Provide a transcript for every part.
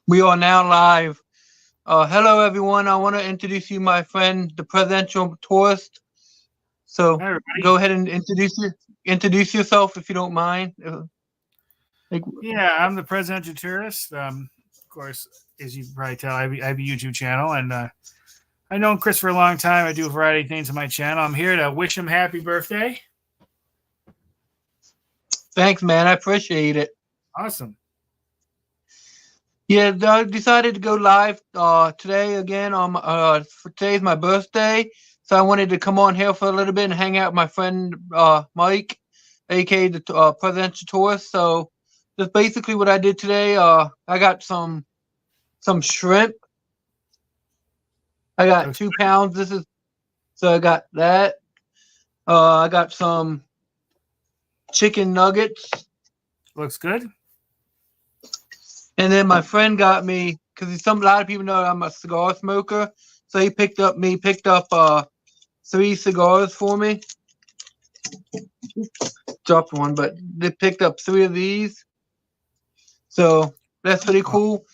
We are now live. Hello, everyone. I want to introduce you, my friend, the presidential tourist. So Hi, everybody. go ahead and introduce yourself if you don't mind. Like, Yeah, I'm the presidential tourist. Of course, as you can probably tell, I have a YouTube channel, and I've known Chris for a long time. I do a variety of things on my channel. I'm here to wish him happy birthday. thanks, man. I appreciate it. Awesome. Yeah, I decided to go live today again. For today's my birthday, so I wanted to come on here for a little bit and hang out with my friend Mike, aka the presidential tourist. So that's basically what I did today. I got some shrimp. I got Looks 2 pounds. So I got that. I got some chicken nuggets, looks good. and then my friend got me because a lot of people know I'm a cigar smoker. So he picked up 3 cigars for me. Dropped one, but they picked up 3 of these. So that's pretty Oh, cool.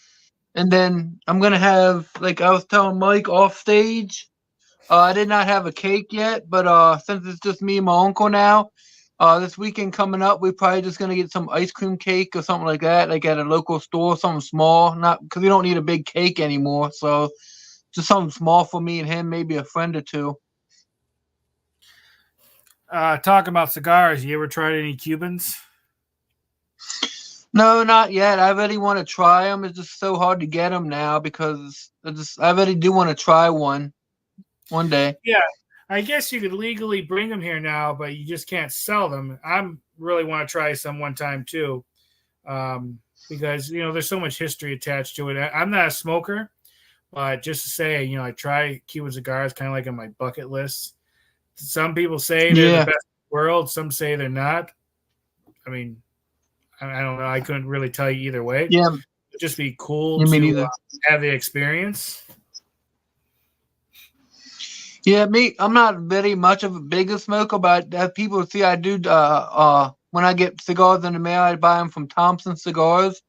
And then I'm gonna have, like I was telling Mike off stage. I did not have a cake yet, but since it's just me and my uncle now, this weekend coming up, we're probably just gonna get some ice cream cake or something like that, like at a local store, something small. Not because we don't need a big cake anymore, so just something small for me and him, maybe a friend or two. talking about cigars, you ever tried any Cubans? No, not yet. I really want to try them. It's just so hard to get them now because I really do want to try one day. Yeah, I guess you could legally bring them here now, but you just can't sell them. I'm really want to try some one time too, because there's so much history attached to it. I'm not a smoker, but just to say, I try Cuban cigars kind of like on my bucket list. Some people say they're the Yeah, best in the world. Some say they're not. I mean, I don't know. I couldn't really tell you either way. yeah. It'd just be cool You mean to either? have the experience. Yeah, me. I'm not very much of a bigger smoker, but people see I do. When I get cigars in the mail, I buy them from Thompson Cigars.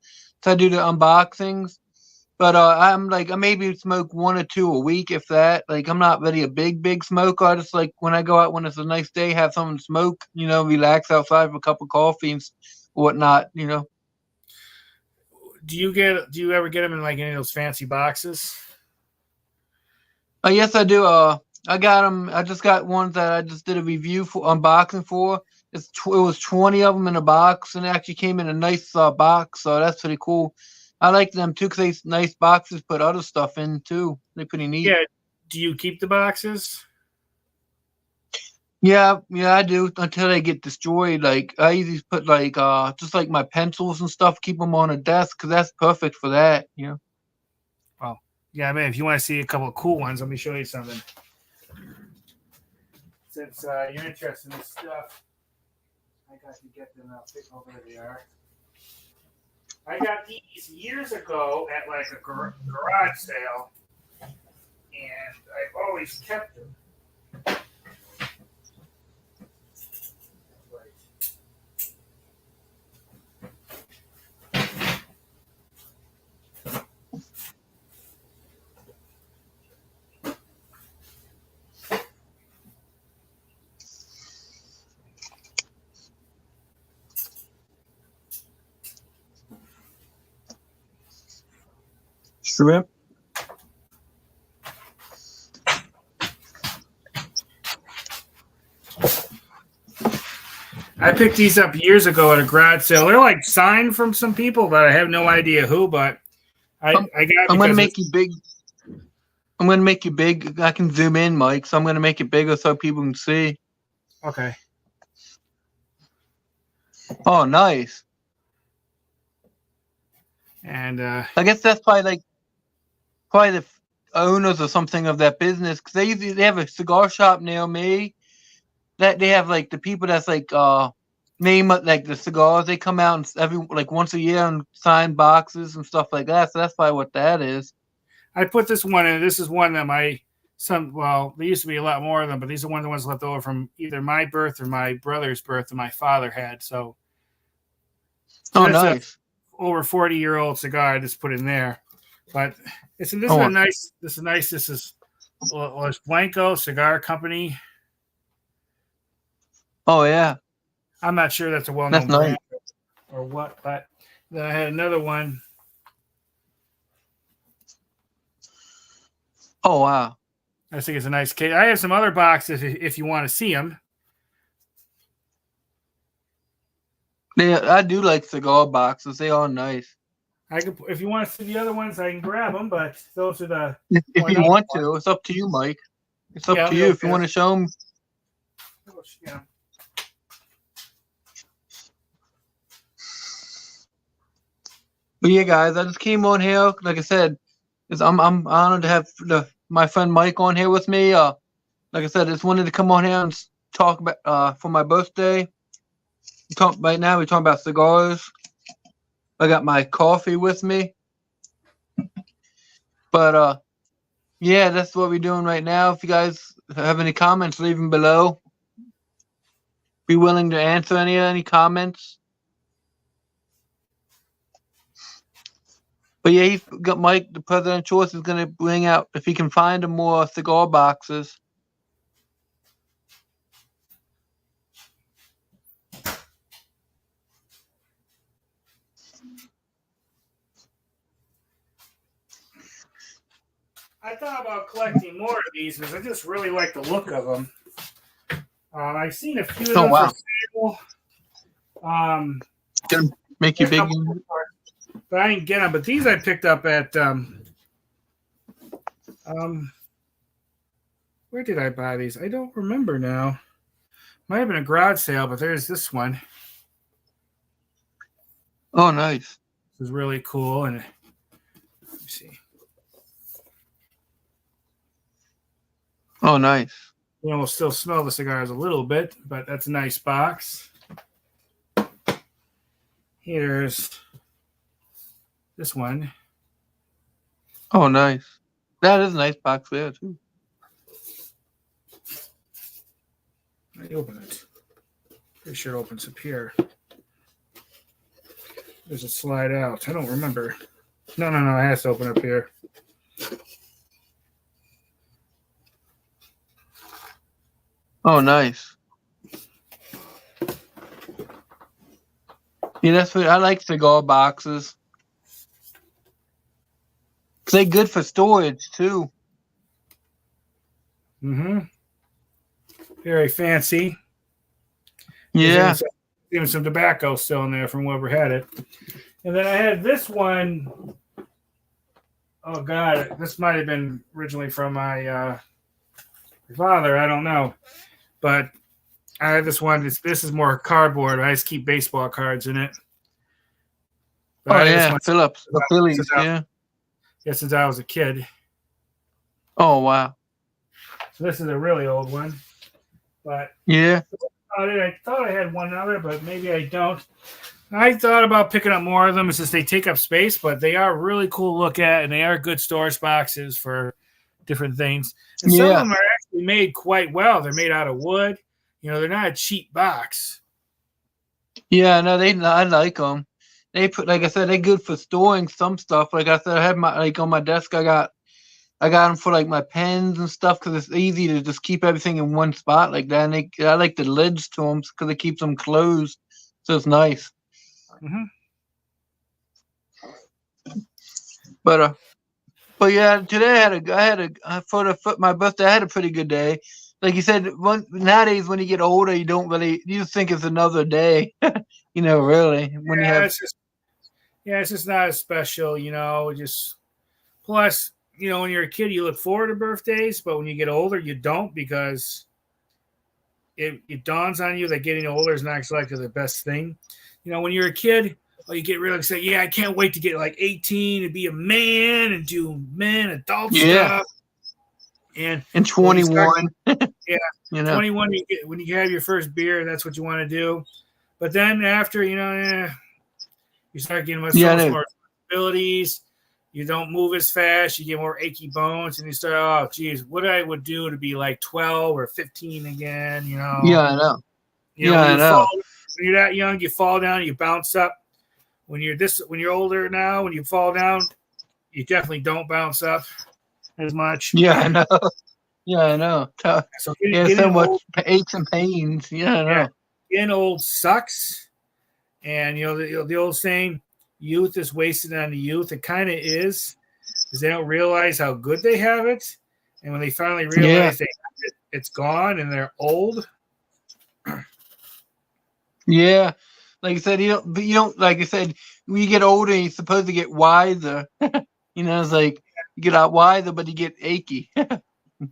So I do the unboxings. But I'm like, I maybe smoke 1 or 2 a week, if that. Like, I'm not really a big smoker. I just like when I go out when it's a nice day, have something to smoke. Relax outside with a cup of coffee and whatnot. Do you ever get them in like any of those fancy boxes? Yes, I do. I got them. I just got ones that I just did a review for unboxing for. It was 20 of them in a box, and it actually came in a nice box. So that's pretty cool. I like them too because they nice boxes put other stuff in too. They're pretty neat. Yeah. Do you keep the boxes? Yeah, I do until they get destroyed. Like I usually put like just like my pencils and stuff, keep them on a desk because that's perfect for that. Well, yeah, man. If you want to see a couple of cool ones, let me show you something. Since you're interested in this stuff, I got to get them out. Oh, there they are. I got these years ago at like a garage sale, and I've always kept them. Shrimp. I picked these up years ago at a garage sale. They're like signed from some people, but I have no idea who. But I'm, I got it I'm gonna because make it's you big. I'm gonna make you big. I can zoom in, Mike. So I'm gonna make it bigger so people can see. okay. Oh, nice. And I guess that's probably the owners or something of that business because they have a cigar shop near me that they have like the people that's like name like the cigars. They come out and every like once a year and sign boxes and stuff like that. So that's probably what that is. I put this one in. This is one that my son. Well, there used to be a lot more of them, but these are one of the ones left over from either my birth or my brother's birth that my father had. So Oh, that's a nice. over 40-year-old cigar I just put in there. But this is Oh. a nice. This is nice. This is Los Blanco Cigar Company. Oh yeah, I'm not sure that's a well-known that's nice. brand or what, but then I had another one. Oh wow. I think it's a nice case. I have some other boxes if you want to see them. Yeah, I do like cigar boxes. They are nice. I could, if you want to see the other ones, I can grab them. But those are the. If you nice want ones. to, it's up to you, Mike. It's up Yeah, to you if you okay. want to show them. Yeah. But yeah, guys, I just came on here. Like I said, I'm honored to have my friend Mike on here with me. Like I said, I just wanted to come on here and talk about for my birthday. Right now, we're talking about cigars. I got my coffee with me. But yeah, that's what we're doing right now. If you guys have any comments, leave them below. Be willing to answer any comments. But yeah, he's got Mike, the president choice, is going to bring out, if he can find them, more cigar boxes. I thought about collecting more of these because I just really like the look of them. I've seen a few of them for sale. Gonna make you big. But I didn't get them. But these I picked up at where did I buy these? I don't remember now. Might have been a garage sale, but there's this one. Oh, nice. This is really cool. And let me see. Oh, nice. You know, we'll still smell the cigars a little bit, but that's a nice box. Here's this one. Oh, nice. That is a nice box there, too. I open it. Pretty sure it opens up here. There's a slide out. I don't remember. No. It has to open up here. Oh, nice. Yeah, that's what I like, cigar boxes. They're good for storage too. Mm-hmm. Very fancy. Yeah. Even some tobacco still in there from whoever had it. And then I had this one. Oh God, this might have been originally from my father. I don't know. But I had this one. This is more cardboard. I just keep baseball cards in it. But oh yeah, Phillips, the Phillies. Yeah. Since I was a kid. Oh wow. So this is a really old one. But yeah, I thought I had one other, but maybe I don't. I thought about picking up more of them since they take up space, but they are really cool to look at, and they are good storage boxes for different things. And some of them are actually made quite well. They're made out of wood. You know, they're not a cheap box. Yeah, no, I like them. They put, like I said, they're good for storing some stuff. Like I said, I have my on my desk. I got them for like my pens and stuff because it's easy to just keep everything in one spot like that. And I like the lids to them because it keeps them closed, so it's nice. Mm-hmm. But yeah, today for my birthday, I had a pretty good day. Like you said, nowadays when you get older, you just think it's another day. You know, really. When it's just not as special, you know. Just plus, you know, when you're a kid, you look forward to birthdays, but when you get older, you don't because it dawns on you that getting older is not exactly the best thing. You know, when you're a kid, you get really excited. Yeah, I can't wait to get like 18 and be a man and do adult stuff. And 21. Yeah. You know. 21, when you have your first beer, that's what you want to do. But then after, you know, you start getting more responsibilities. You don't move as fast. You get more achy bones, and you start, oh, geez, what I would do to be like 12 or 15 again, you know? Yeah, I know. I know. When you're that young, you fall down, you bounce up. when you're older now, when you fall down, you definitely don't bounce up as much. Yeah, I know. Yeah, I know. So Yeah, so getting much old, aches and pains. Yeah, I yeah, know. getting old sucks. And the old saying, "Youth is wasted on the youth." It kind of is, because they don't realize how good they have it, and when they finally Yeah, realize it's gone and they're old. yeah. Like you said, you don't, like you said, when you get older, you're supposed to get wiser. It's like you get out wiser, but you get achy. And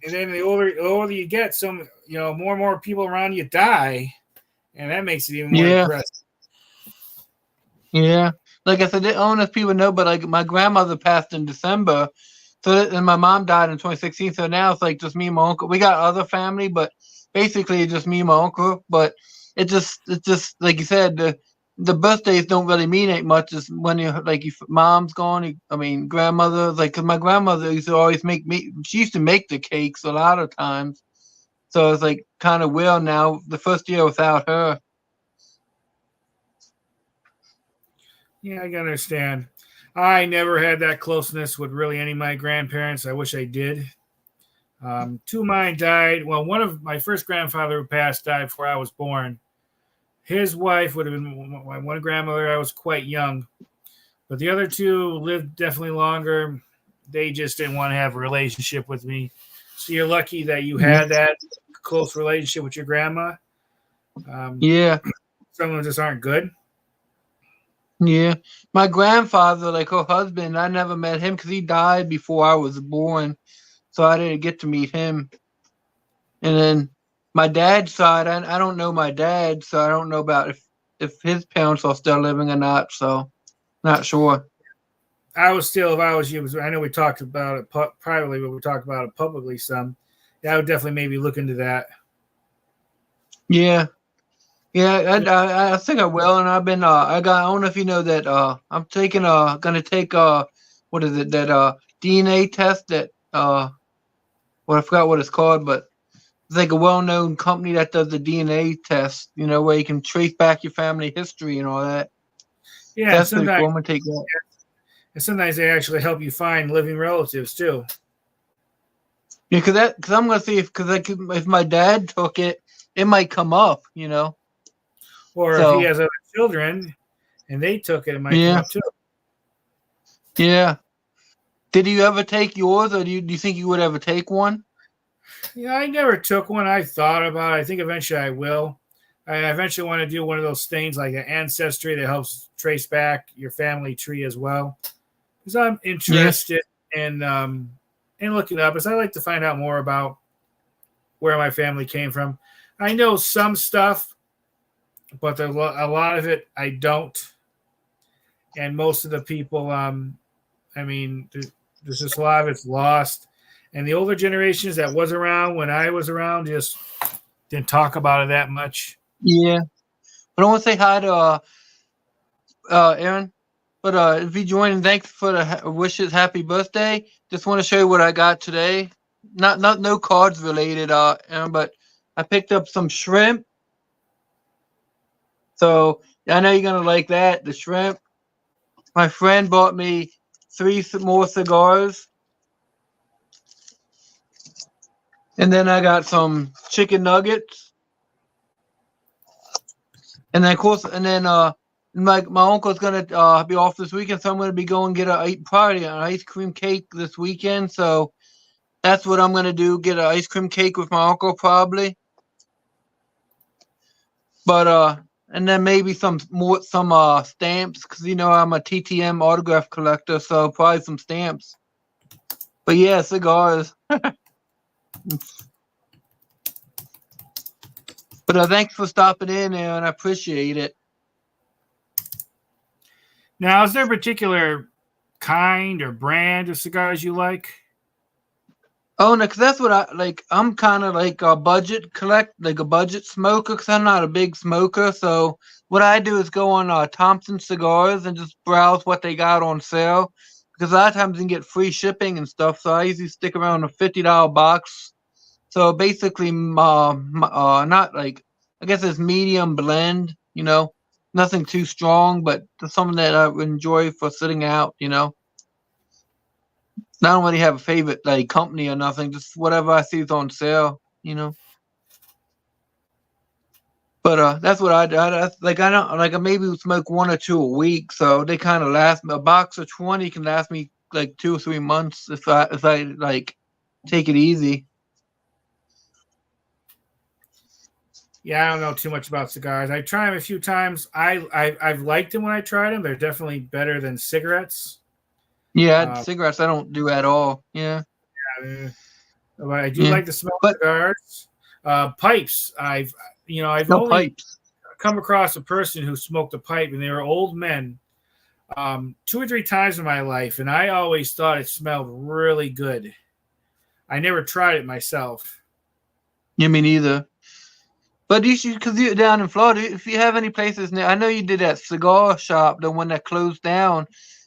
then the older you get, more and more people around you die, and that makes it even more Yeah, depressing. yeah. Like I said, I don't know if people know, but like my grandmother passed in December, and my mom died in 2016. So now it's like just me and my uncle. We got other family, but basically it's just me and my uncle. But it's just like you said, the birthdays don't really mean ain't much. Is when you like your mom's gone. I mean, grandmother, like 'cause my grandmother used to always make me. She used to make the cakes a lot of times. So it's like kind of weird now. The first year without her. Yeah, I can understand. I never had that closeness with really any of my grandparents. I wish I did. Two of mine died. Well, one of my first grandfather who passed died before I was born. His wife would have been my one grandmother. I was quite young, but the other two lived definitely longer. They just didn't want to have a relationship with me. So you're lucky that you had that close relationship with your grandma. Yeah. Some of them just aren't good. Yeah, my grandfather, like her husband, I never met him because he died before I was born, so I didn't get to meet him. And then my dad's side, I don't know my dad, so I don't know about if his parents are still living or not. So not sure. If I was you, I know we talked about it privately, but we talked about it publicly some. Yeah, I would definitely maybe look into that. Yeah, yeah, I think I will. And I've been I don't know if you know that I'm taking gonna take what is it, that DNA test that well, I forgot what it's called, but it's like a well-known company that does the DNA test, where you can trace back your family history and all that. Yeah, So and that's pretty cool. I'm gonna take that. sometimes they actually help you find living relatives too. Yeah, because I'm gonna see because like if my dad took it, it might come up. Or if he So has other children and they took it, it might come yeah, up too. yeah. Did you ever take yours, or do you think you would ever take one? Yeah, I never took one. I thought about it. I think eventually I will. I eventually want to do one of those things like an ancestry that helps trace back your family tree as well. Because I'm Yeah, interested in looking up, as I like to find out more about where my family came from. I know some stuff, but a lot of it I don't. And most of the people, there's just a lot of it's lost. And the older generations that was around when I was around just didn't talk about it that much. yeah. But I want to say hi to Aaron. But if you join, thanks for the wishes. Happy birthday! Just want to show you what I got today. Not no cards related, Aaron, but I picked up some shrimp. So I know you're gonna like that. The shrimp. My friend bought me three more cigars, and then I got some chicken nuggets, and then of course, and then my uncle's gonna be off this weekend, so I'm gonna be going get probably an ice cream cake this weekend. So that's what I'm gonna do. Get an ice cream cake with my uncle probably. But and then maybe some stamps because I'm a TTM autograph collector, so probably some stamps. But yeah, cigars. But thanks for stopping in, and I appreciate it. Now, is there a particular kind or brand of cigars you like? Oh no, because that's what I like. I'm kind of like a budget smoker, because I'm not a big smoker. So what I do is go on Thompson Cigars and just browse what they got on sale. Because a lot of times you can get free shipping and stuff. So I usually stick around a $50 box. So basically, not like, I guess it's medium blend. nothing too strong, but something that I would enjoy for sitting out. You know, I don't really have a favorite like company or nothing. Just whatever I see is on sale. You know. But that's what like. I don't like. I maybe would smoke one or two a week, so they kind of last. A box of 20 can last me like 2 or 3 months if I like take it easy. Yeah, I don't know too much about cigars. I tried them a few times. I've liked them when I tried them. They're definitely better than cigarettes. Yeah, cigarettes I don't do at all. Yeah, but I do yeah. like the smell But of cigars. Pipes. I've no only pipes. come across a person who smoked a pipe, and they were old men. 2 or 3 times in my life, and I always thought it smelled really good. I never tried it myself. Yeah, me neither. But you should, because you're down in Florida. If you have any places near, I know you did that cigar shop, the one that closed down.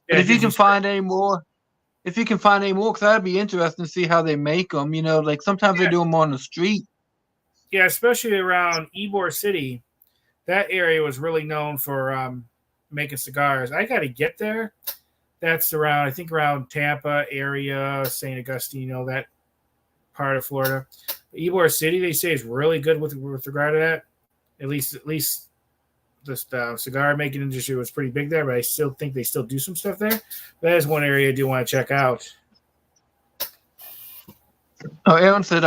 But Yeah, if you did you? can find any more, because that'd be interesting to see how they make them. You know, like sometimes they do them on the street. Yeah, especially around Ybor City. That area was really known for making cigars. I got to get there. That's around, I think, around Tampa area, St. Augustine, that part of Florida. Ybor City, they say, is really good with regard to that. At least the cigar making industry was pretty big there, but I still think they still do some stuff there. But that is one area I do want to check out. Oh, Aaron said,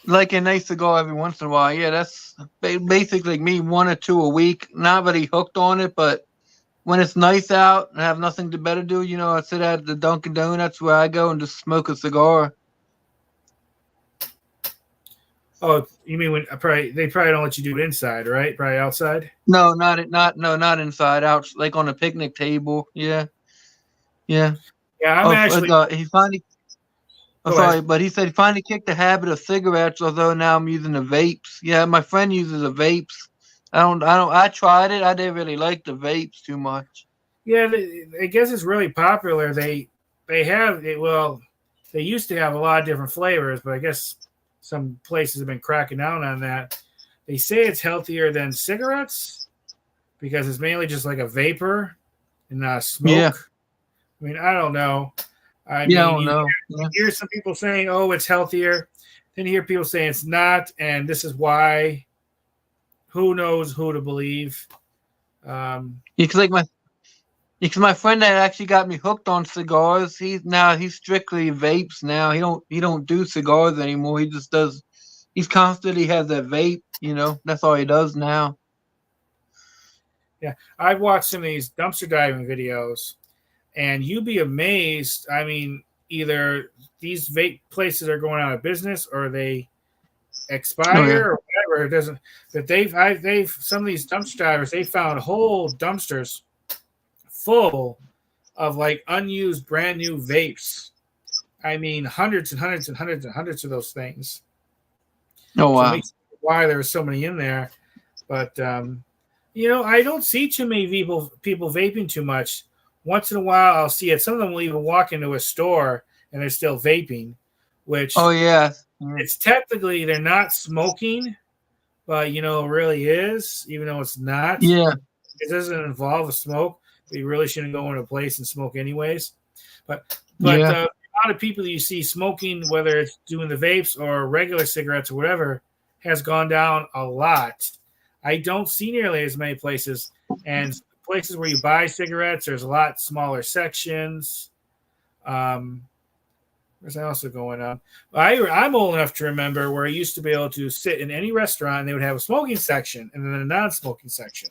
like a nice cigar every once in a while. Yeah, that's basically like me, one or two a week. Not really hooked on it, but when it's nice out and I have nothing to better do, I sit at the Dunkin' Donuts where I go and just smoke a cigar. Oh, you mean when they probably don't let you do it inside, right? Probably outside. No, not inside. Out, like on a picnic table. Yeah, yeah. Yeah, I'm actually. He finally. Oh, sorry, but he said he finally kicked the habit of cigarettes. Although now I'm using the vapes. Yeah, my friend uses the vapes. I tried it. I didn't really like the vapes too much. Yeah, I guess it's really popular. They have it. Well, they used to have a lot of different flavors, but I guess some places have been cracking down on that. They say it's healthier than cigarettes because it's mainly just like a vapor and not smoke. Yeah. I mean, I don't know. I don't know. You hear some people saying, "Oh, it's healthier." Then you hear people saying it's not, and this is why. Who knows who to believe? Because my friend that actually got me hooked on cigars, he's strictly vapes now. He don't do cigars anymore. He just does. He's constantly has that vape. That's all he does now. Yeah, I've watched some of these dumpster diving videos, and you'd be amazed. I mean, either these vape places are going out of business or they expire or whatever. It doesn't. But they've some of these dumpster divers, they found whole dumpsters full of like unused brand new vapes. I mean, hundreds and hundreds and hundreds and hundreds of those things. Oh wow! So why there were so many in there, but I don't see too many people vaping too much. Once in a while, I'll see it. Some of them will even walk into a store and they're still vaping, which it's technically they're not smoking, but it really is, even though it's not. Yeah, it doesn't involve a smoke. You really shouldn't go into a place and smoke anyways. But the amount of people that you see smoking, whether it's doing the vapes or regular cigarettes or whatever, has gone down a lot. I don't see nearly as many places. And places where you buy cigarettes, there's a lot smaller sections. Where's that also going on? I'm old enough to remember where I used to be able to sit in any restaurant and they would have a smoking section and then a non-smoking section.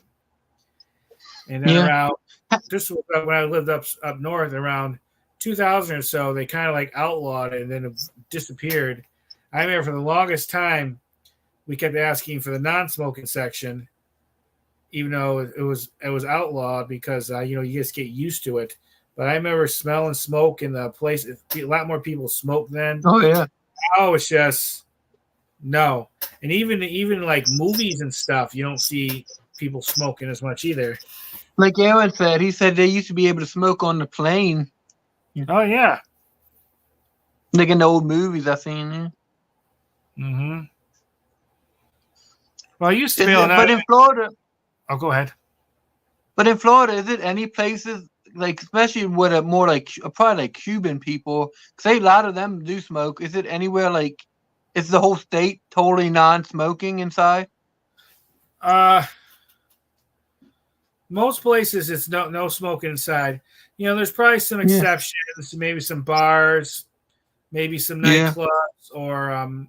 And then around just when I lived up north, around 2000 or so, they kind of like outlawed it and then it disappeared. I remember for the longest time, we kept asking for the non-smoking section, even though it was outlawed because you just get used to it. But I remember smelling smoke in the place. A lot more people smoked then. Oh yeah. Oh, it's just no. And even like movies and stuff, you don't see people smoking as much either. Like Aaron said, he said they used to be able to smoke on the plane. Oh yeah. Like in the old movies I've seen. Yeah. Mm-hmm. Well, I used to be able to. But in Florida. Oh, go ahead. But in Florida, is it any places like, especially with a more like probably like Cuban people? Because a lot of them do smoke. Is it anywhere like, is the whole state totally non-smoking inside? Uh, most places it's no smoking inside. You know, there's probably some Yeah. exceptions, maybe some bars, maybe some Yeah. nightclubs or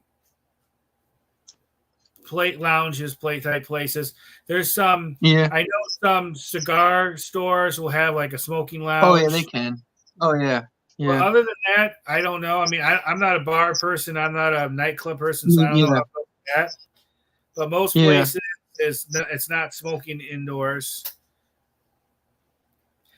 plate lounges, plate type places. There's some. Yeah. I know some cigar stores will have like a smoking Oh yeah, they lounge. can. Oh yeah. But Yeah. other than that, I don't know. I mean, I'm not a bar person. I'm not a nightclub person, so I don't know Yeah. how about that. But most Yeah. places it's not smoking indoors.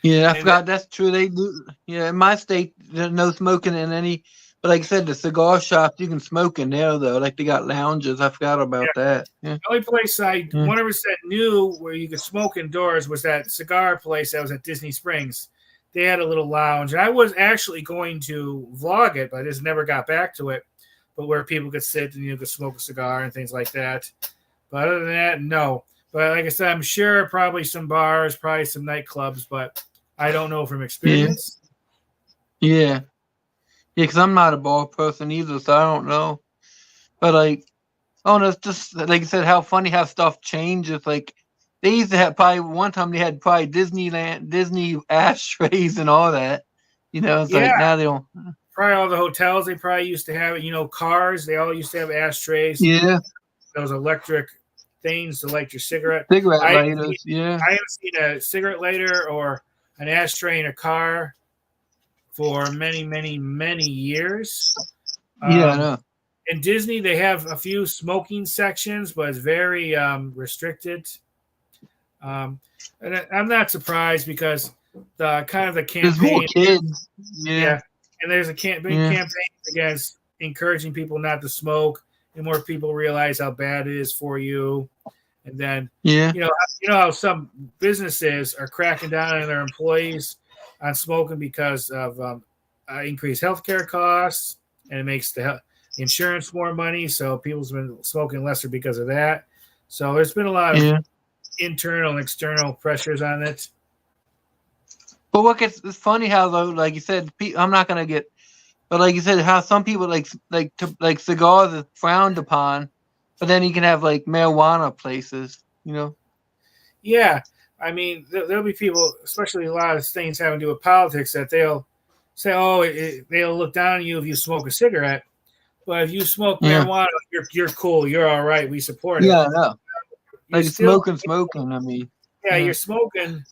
Yeah, I And forgot. That's true. They do. Yeah, in my state, there's no smoking in any. But like I said, the cigar shops you can smoke in there though. Like they got lounges. I forgot yeah, about that. Yeah. the only place I Yeah. 100% knew where you could smoke indoors was that cigar place that was at Disney Springs. They had a little lounge, and I was actually going to vlog it, but I just never got back to it. But where people could sit and you could smoke a cigar and things like that. But other than that, no. But like I said, I'm sure probably some bars, probably some nightclubs, but I don't know from Yeah. experience. Yeah. Yeah. Because I'm not a bar person either, so I don't know. But like, oh no, it's just like I said, how funny how stuff changes. Like they used to have probably one time they had probably Disney ashtrays and all that. You know, it's Yeah, like now they don't. probably all the hotels they probably used to have it. You know, cars they all used to have ashtrays. Yeah. Those electric things to light your cigarette. Cigarette I lighters. Yeah. I haven't seen a cigarette lighter or an ashtray in a car for many, many, many years. Yeah, I know. In Disney, they have a few smoking sections, but it's very restricted. And I'm not surprised because the kind of the There's more campaign, kids. yeah, Yeah. and there's a big Yeah. campaign against encouraging people not to smoke, and more people realize how bad it is for you. And then Yeah. you know how some businesses are cracking down on their employees on smoking because of increased healthcare costs, and it makes the insurance more money. So people's been smoking lesser because of that. So there's been a lot of Yeah. internal and external pressures on it. But what gets it's funny how though, like you said, I'm not gonna get, but like you said, how some people like cigars is frowned upon, but then you can have like marijuana places, you know. Yeah, I mean, there'll be people, especially a lot of things having to do with politics, that they'll say, "Oh, they'll look down on you if you smoke a cigarette." But if you smoke Yeah. marijuana, you're cool. You're all right. We support it. Yeah, I know. You're Like still, smoking. I mean, yeah, yeah. you're smoking.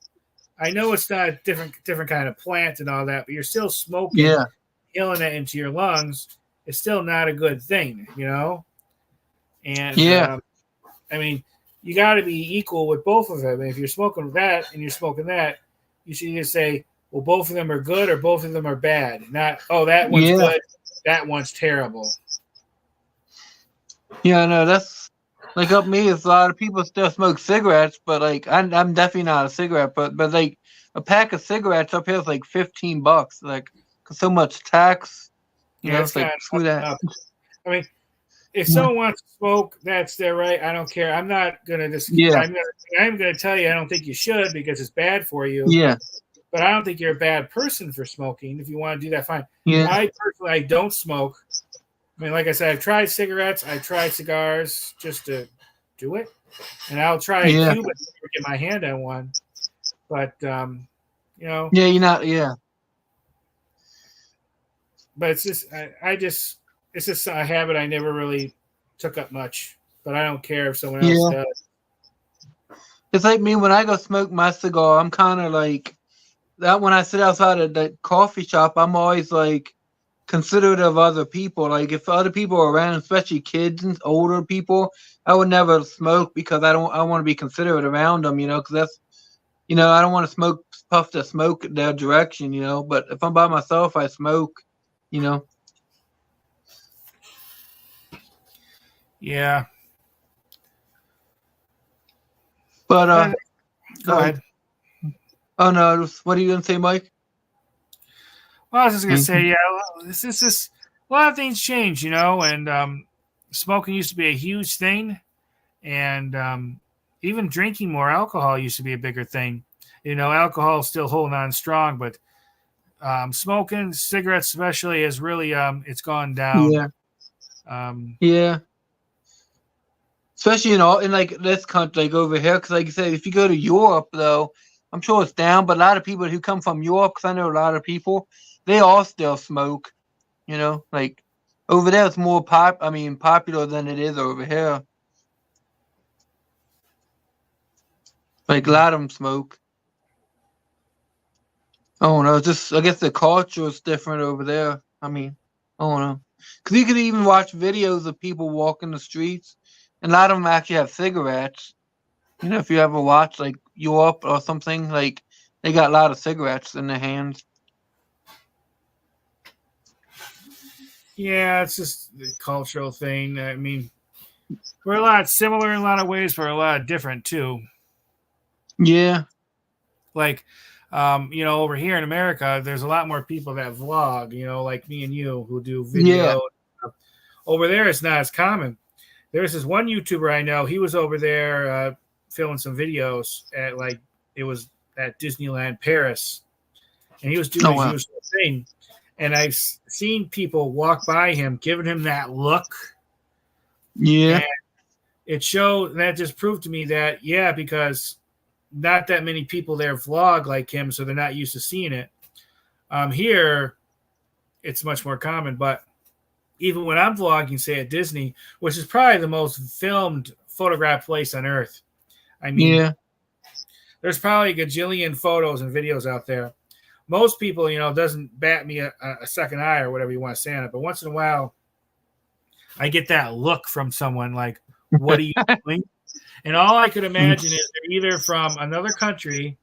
I know it's not a different kind of plant and all that, but you're still smoking, Yeah. killing it into your lungs. It's still not a good thing, you know. And Yeah. I mean, you got to be equal with both of them. If you're smoking that and you're smoking that, you should either say, well, both of them are good or both of them are bad. Not, oh, that one's Yeah. good, that one's terrible. Yeah, I know. That's like up me. It's a lot of people still smoke cigarettes, but like I'm definitely not a cigarette. But like a pack of cigarettes up here is like $15. Like 'cause so much tax. You know, it's it's like kind of screw that. up. I mean, if Yeah. someone wants to smoke, that's their right. I don't care. I'm not gonna just. Yeah. I'm gonna tell you I don't think you should because it's bad for you. Yeah. But I don't think you're a bad person for smoking. If you want to do that, fine. Yeah. I don't smoke. I mean, like I said, I've tried cigarettes. I've tried cigars just to do it, and I'll try a Yeah. Cuban to get my hand on one. But you know, Yeah. You're not. Yeah. but it's just it's just a habit I never really took up much. But I don't care if someone else Yeah. does. It's like me when I go smoke my cigar. I'm kind of like that when I sit outside of the coffee shop. I'm always like considerate of other people. Like if other people are around, especially kids and older people, I would never smoke because I want to be considerate around them. You know, because that's I don't want to puff the smoke their direction. You know, but if I'm by myself, I smoke. You know. Yeah. But Go ahead. Oh no, what are you gonna say, Mike? Well, I was just gonna say, yeah, this is a lot of things change, and smoking used to be a huge thing, and even drinking more alcohol used to be a bigger thing. alcohol is still holding on strong, but smoking cigarettes especially is really it's gone down. Yeah. Um, Yeah. Especially in like this country, like over here, because like you said, if you go to Europe though, I'm sure it's down. But a lot of people who come from Europe, because I know a lot of people, they all still smoke. Like over there, it's more popular than it is over here. Like a lot of them smoke. I don't know. Just I guess the culture is different over there. I don't know. Because you could even watch videos of people walking the streets, and a lot of them actually have cigarettes. If you ever watch like Europe or something, like they got a lot of cigarettes in their hands. Yeah, it's just the cultural thing. I mean, we're a lot similar in a lot of ways, but we're a lot different too. Yeah. Like, over here in America, there's a lot more people that vlog, like me and you who do video. Yeah. Over there, it's not as common. There's this one YouTuber I know. He was over there filming some videos it was at Disneyland Paris, and he was doing his usual thing. And I've seen people walk by him, giving him that look. Yeah. And it showed that just proved to me that, because not that many people there vlog like him, so they're not used to seeing it. Here, it's much more common. But even when I'm vlogging, say at Disney, which is probably the most filmed, photographed place on earth. I mean, there's probably a gajillion photos and videos out there. Most people, doesn't bat me a second eye or whatever you want to say on it. But once in a while, I get that look from someone like, what are you doing? And all I could imagine is they're either from another country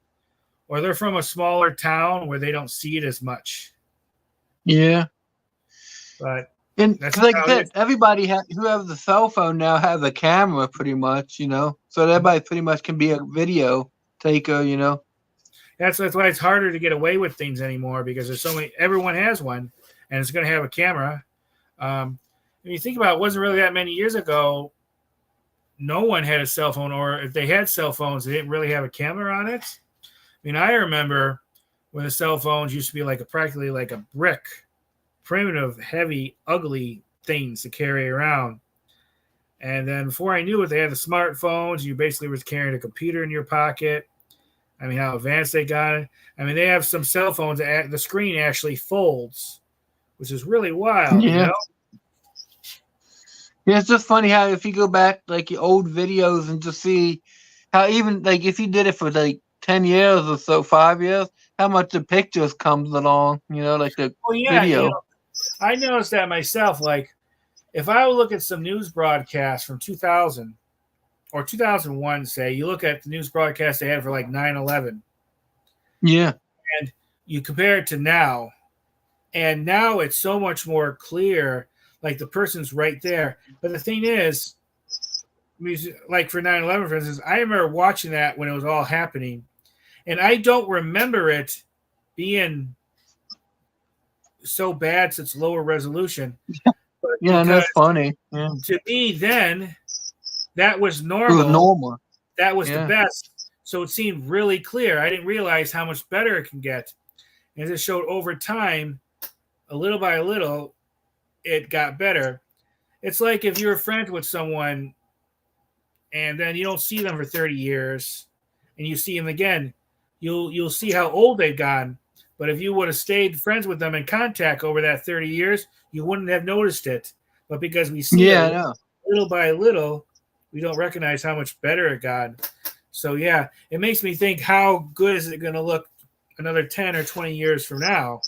or they're from a smaller town where they don't see it as much. Yeah. But like I said, everybody who has a cell phone now has a camera pretty much, so everybody pretty much can be a video taker, That's why it's harder to get away with things anymore, because there's so many. Everyone has one, and it's going to have a camera. When you think about it, wasn't really that many years ago, no one had a cell phone, or if they had cell phones, they didn't really have a camera on it. I mean, I remember when the cell phones used to be practically like a brick, primitive, heavy, ugly things to carry around. And then before I knew it, they had the smartphones. You basically were carrying a computer in your pocket. I mean, how advanced they got it. I mean, they have some cell phones that the screen actually folds, which is really wild. Yeah. Yeah, it's just funny how if you go back like your old videos and just see how even like if you did it for like 10 years or so, 5 years, how much the pictures comes along, like the video. I noticed that myself. Like, if I would look at some news broadcasts from 2000 or 2001, say, you look at the news broadcast they had for like 9/11. Yeah. And you compare it to now, and now it's so much more clear. Like the person's right there. But the thing is, like for 9/11, for instance, I remember watching that when it was all happening, and I don't remember it being so bad since lower resolution. Yeah, and that's funny. Yeah. To me, then that was normal. It was normal. That was the best. So it seemed really clear. I didn't realize how much better it can get. And it showed over time, a little by little, it got better. It's like if you're friends with someone and then you don't see them for 30 years and you see them again, you'll see how old they've gotten. But if you would have stayed friends with them in contact over that 30 years, you wouldn't have noticed it. But because we see it little by little, we don't recognize how much better it got. So, it makes me think, how good is it going to look another 10 or 20 years from now?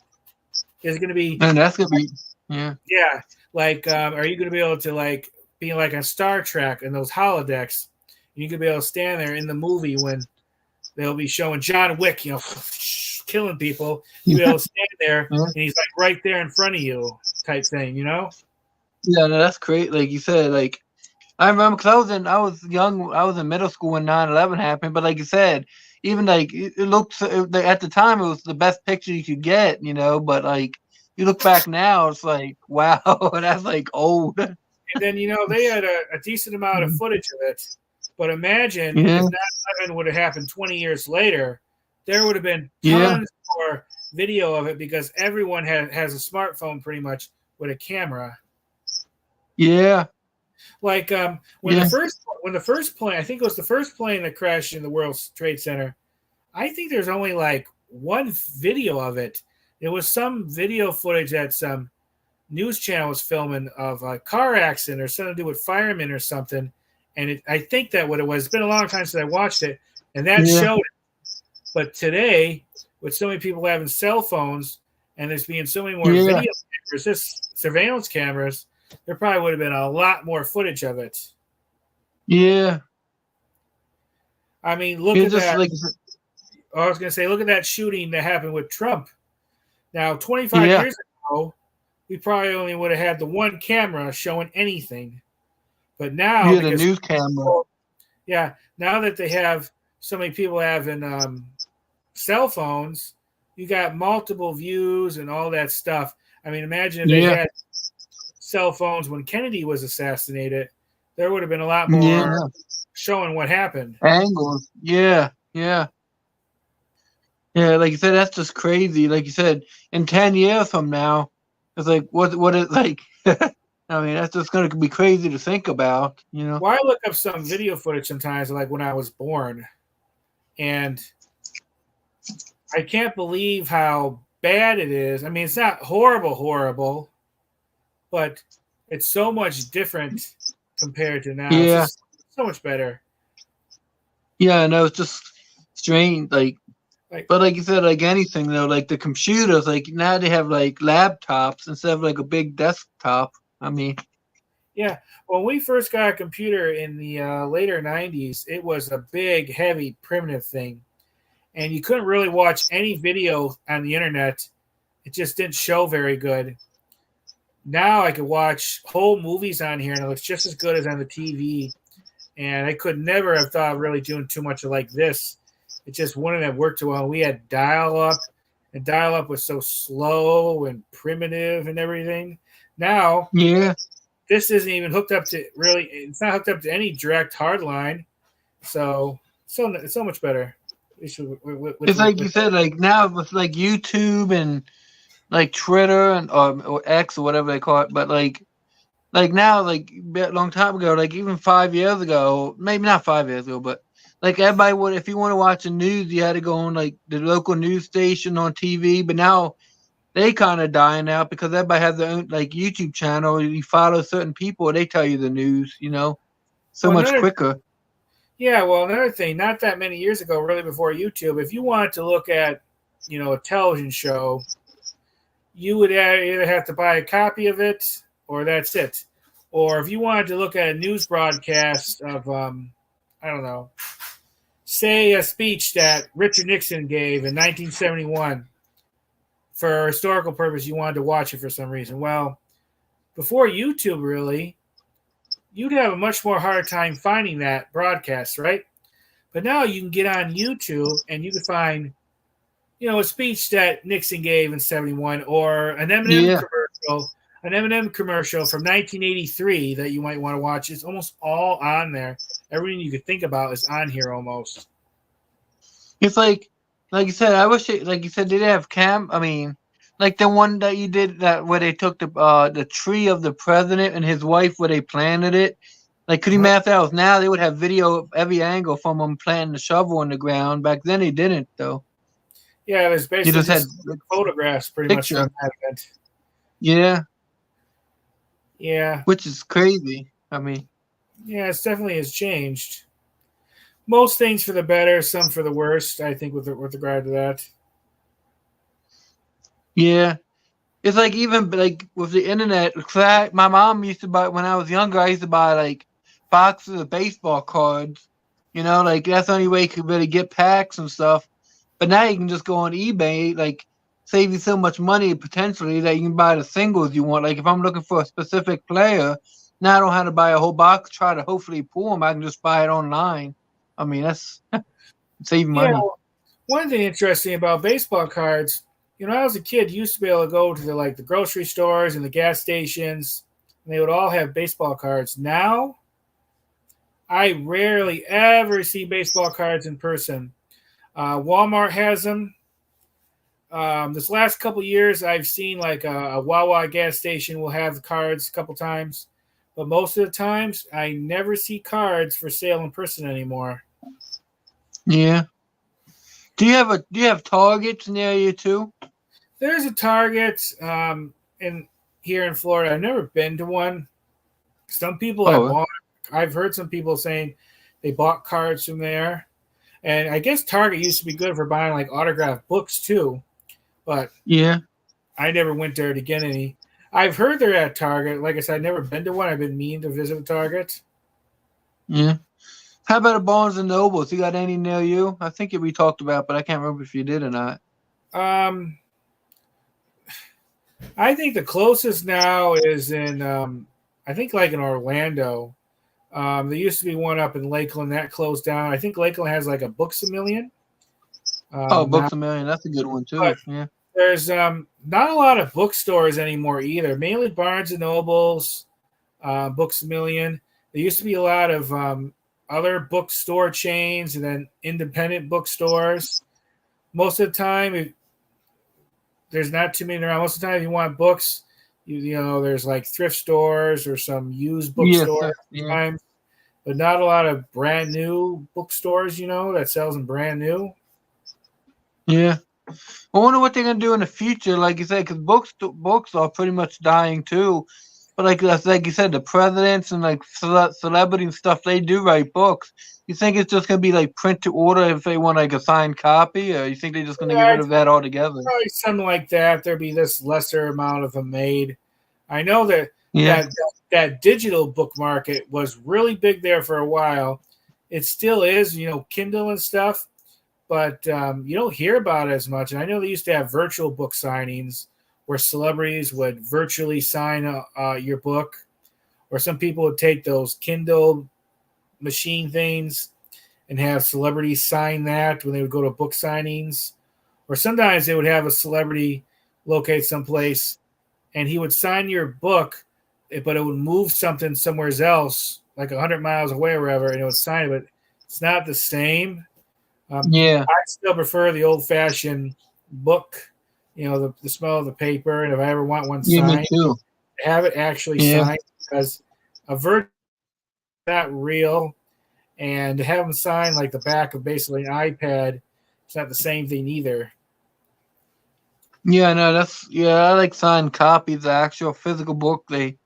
Is it going to be... And that's going to be... Yeah. Yeah. Like, are you going to be able to, be like on Star Trek and those holodecks? You can be able to stand there in the movie when they'll be showing John Wick, killing people. You'll be able to stand there and he's right there in front of you type thing, Yeah, no, that's great. Like you said, like I remember because I was young, I was in middle school when 9/11 happened. But like you said, even like it looked at the time it was the best picture you could get, But like you look back now, it's like wow, that's like old. And then they had a decent amount of footage of it. But imagine if 9/11 would have happened 20 years later. there would have been Yeah. tons more video of it because everyone has a smartphone pretty much with a camera. Yeah. Like when Yeah. the first plane, I think it was the first plane that crashed in the World Trade Center. I think there's only like one video of it. It was some video footage that some news channel was filming of a car accident or something to do with firemen or something. And I think that what it was. It's been a long time since I watched it, and that Yeah. showed it. But today, with so many people having cell phones and there's being so many more Yeah. video cameras, just surveillance cameras, there probably would have been a lot more footage of it. Yeah. I mean, look It's at just that. like, I was going to say, look at that shooting that happened with Trump. Now, 25 yeah. years ago, we probably only would have had the one camera showing anything. But now, Yeah, the news camera. yeah, now that they have so many people having cell phones, you got multiple views and all that stuff. I mean, imagine if they Yeah. had cell phones when Kennedy was assassinated, there would have been a lot Yeah. more showing what happened. Angles. Yeah. Yeah. Yeah, like you said, that's just crazy. Like you said, in 10 years from now, it's like what is like I mean, that's just gonna be crazy to think about, you know. Well, I look up some video footage sometimes, like when I was born, and I can't believe how bad it is. I mean, it's not horrible, but it's so much different compared to now. It's Yeah. just so much better. Yeah, no, it's just strange. Like, Like, but like you said, like anything though, like the computers, like now they have like laptops instead of like a big desktop. I mean, yeah, when we first got a computer in the later 90s, it was a big, heavy, primitive thing. And you couldn't really watch any video on the internet. It just didn't show very good. Now I could watch whole movies on here and it looks just as good as on the TV. And I could never have thought of really doing too much like this. It just wouldn't have worked too well. We had dial up, and dial up was so slow and primitive and everything. Now, yeah, this isn't even hooked up to really, it's not hooked up to any direct hard line. So it's so much better. it's like you said, like now with like YouTube and like Twitter and or X or whatever they call it, but like now, like a long time ago, like even 5 years ago, maybe not 5 years ago, but like everybody would, if you want to watch the news, you had to go on like the local news station on TV. But now they kind of dying out because everybody has their own like YouTube channel. You follow certain people, they tell you the news, you know, so Well, much quicker. Yeah, well, another thing, not that many years ago, really before YouTube, if you wanted to look at, a television show, you would either have to buy a copy of it or that's it. Or if you wanted to look at a news broadcast of, I don't know, say a speech that Richard Nixon gave in 1971 for a historical purpose, you wanted to watch it for some reason. Well, before YouTube, really, you'd have a much more hard time finding that broadcast, right? But now you can get on YouTube and you can find, a speech that Nixon gave in 71 or an M&M commercial from 1983 that you might want to watch. It's almost all on there. Everything you could think about is on here almost. It's like you said, I wish like you said, they did have I mean, like the one that you did that where they took the tree of the president and his wife where they planted it. Like, could you imagine if that was now? They would have video of every angle from them planting the shovel in the ground. Back then, they didn't though. Yeah, it was basically You just had photographs pretty much picture. from that event. Yeah. Yeah. Which is crazy. I mean, yeah, it definitely has changed. Most things for the better, some for the worst, I think, with regard to that. Yeah. It's like even like with the internet, my mom used to buy, when I was younger, I used to buy like boxes of baseball cards. Like that's the only way you could really get packs and stuff. But now you can just go on eBay, like save you so much money potentially that you can buy the singles you want. Like if I'm looking for a specific player, now I don't have to buy a whole box, try to hopefully pull them. I can just buy it online. I mean, that's saving money. Well, one thing interesting about baseball cards, I was a kid, used to be able to go to the grocery stores and the gas stations, and they would all have baseball cards. Now, I rarely ever see baseball cards in person. Walmart has them. This last couple years, I've seen like a Wawa gas station will have the cards a couple times, but most of the times I never see cards for sale in person anymore. Yeah. Do you have Targets near you too? There's a Target in here in Florida. I've never been to one. Some people have bought. I've heard some people saying they bought cards from there, and I guess Target used to be good for buying like autographed books too. But yeah, I never went there to get any. I've heard they're at Target. Like I said, I've never been to one. I've been meaning to visit a Target. Yeah. How about a Barnes and Nobles? You got any near you? I think we talked about, but I can't remember if you did or not. I think the closest now is in, I think like in Orlando. There used to be one up in Lakeland that closed down. I think Lakeland has like a Books A Million. Books A Million. That's a good one too. Yeah. There's not a lot of bookstores anymore either. Mainly Barnes and Nobles, Books A Million. There used to be a lot of other bookstore chains and then independent bookstores. Most of the time, there's not too many around. Most of the time, if you want books, you know, there's like thrift stores or some used bookstores sometimes, but not a lot of brand new bookstores, you know, that sells them brand new. Yeah. I wonder what they're gonna do in the future, like you said, because books are pretty much dying too. But like you said, the presidents and like celebrity and stuff, they do write books. You think it's just gonna be like print to order if they want like a signed copy, or you think they're just gonna get rid of that altogether? Probably something like that. There'd be this lesser amount of them made. I know that that digital book market was really big there for a while. It still is, you know, Kindle and stuff, but you don't hear about it as much. And I know they used to have virtual book signings where celebrities would virtually sign your book, or some people would take those Kindle machine things and have celebrities sign that when they would go to book signings. Or sometimes they would have a celebrity locate someplace and he would sign your book, but it would move something somewhere else, like 100 miles away or wherever, and it would sign it, but it's not the same. I still prefer the old-fashioned book, you know, the smell of the paper, and if I ever want one signed, have it actually signed, because a virtual is not real, and to have them sign like the back of basically an iPad, it's not the same thing either. Yeah, no, I like signed copies, the actual physical book. They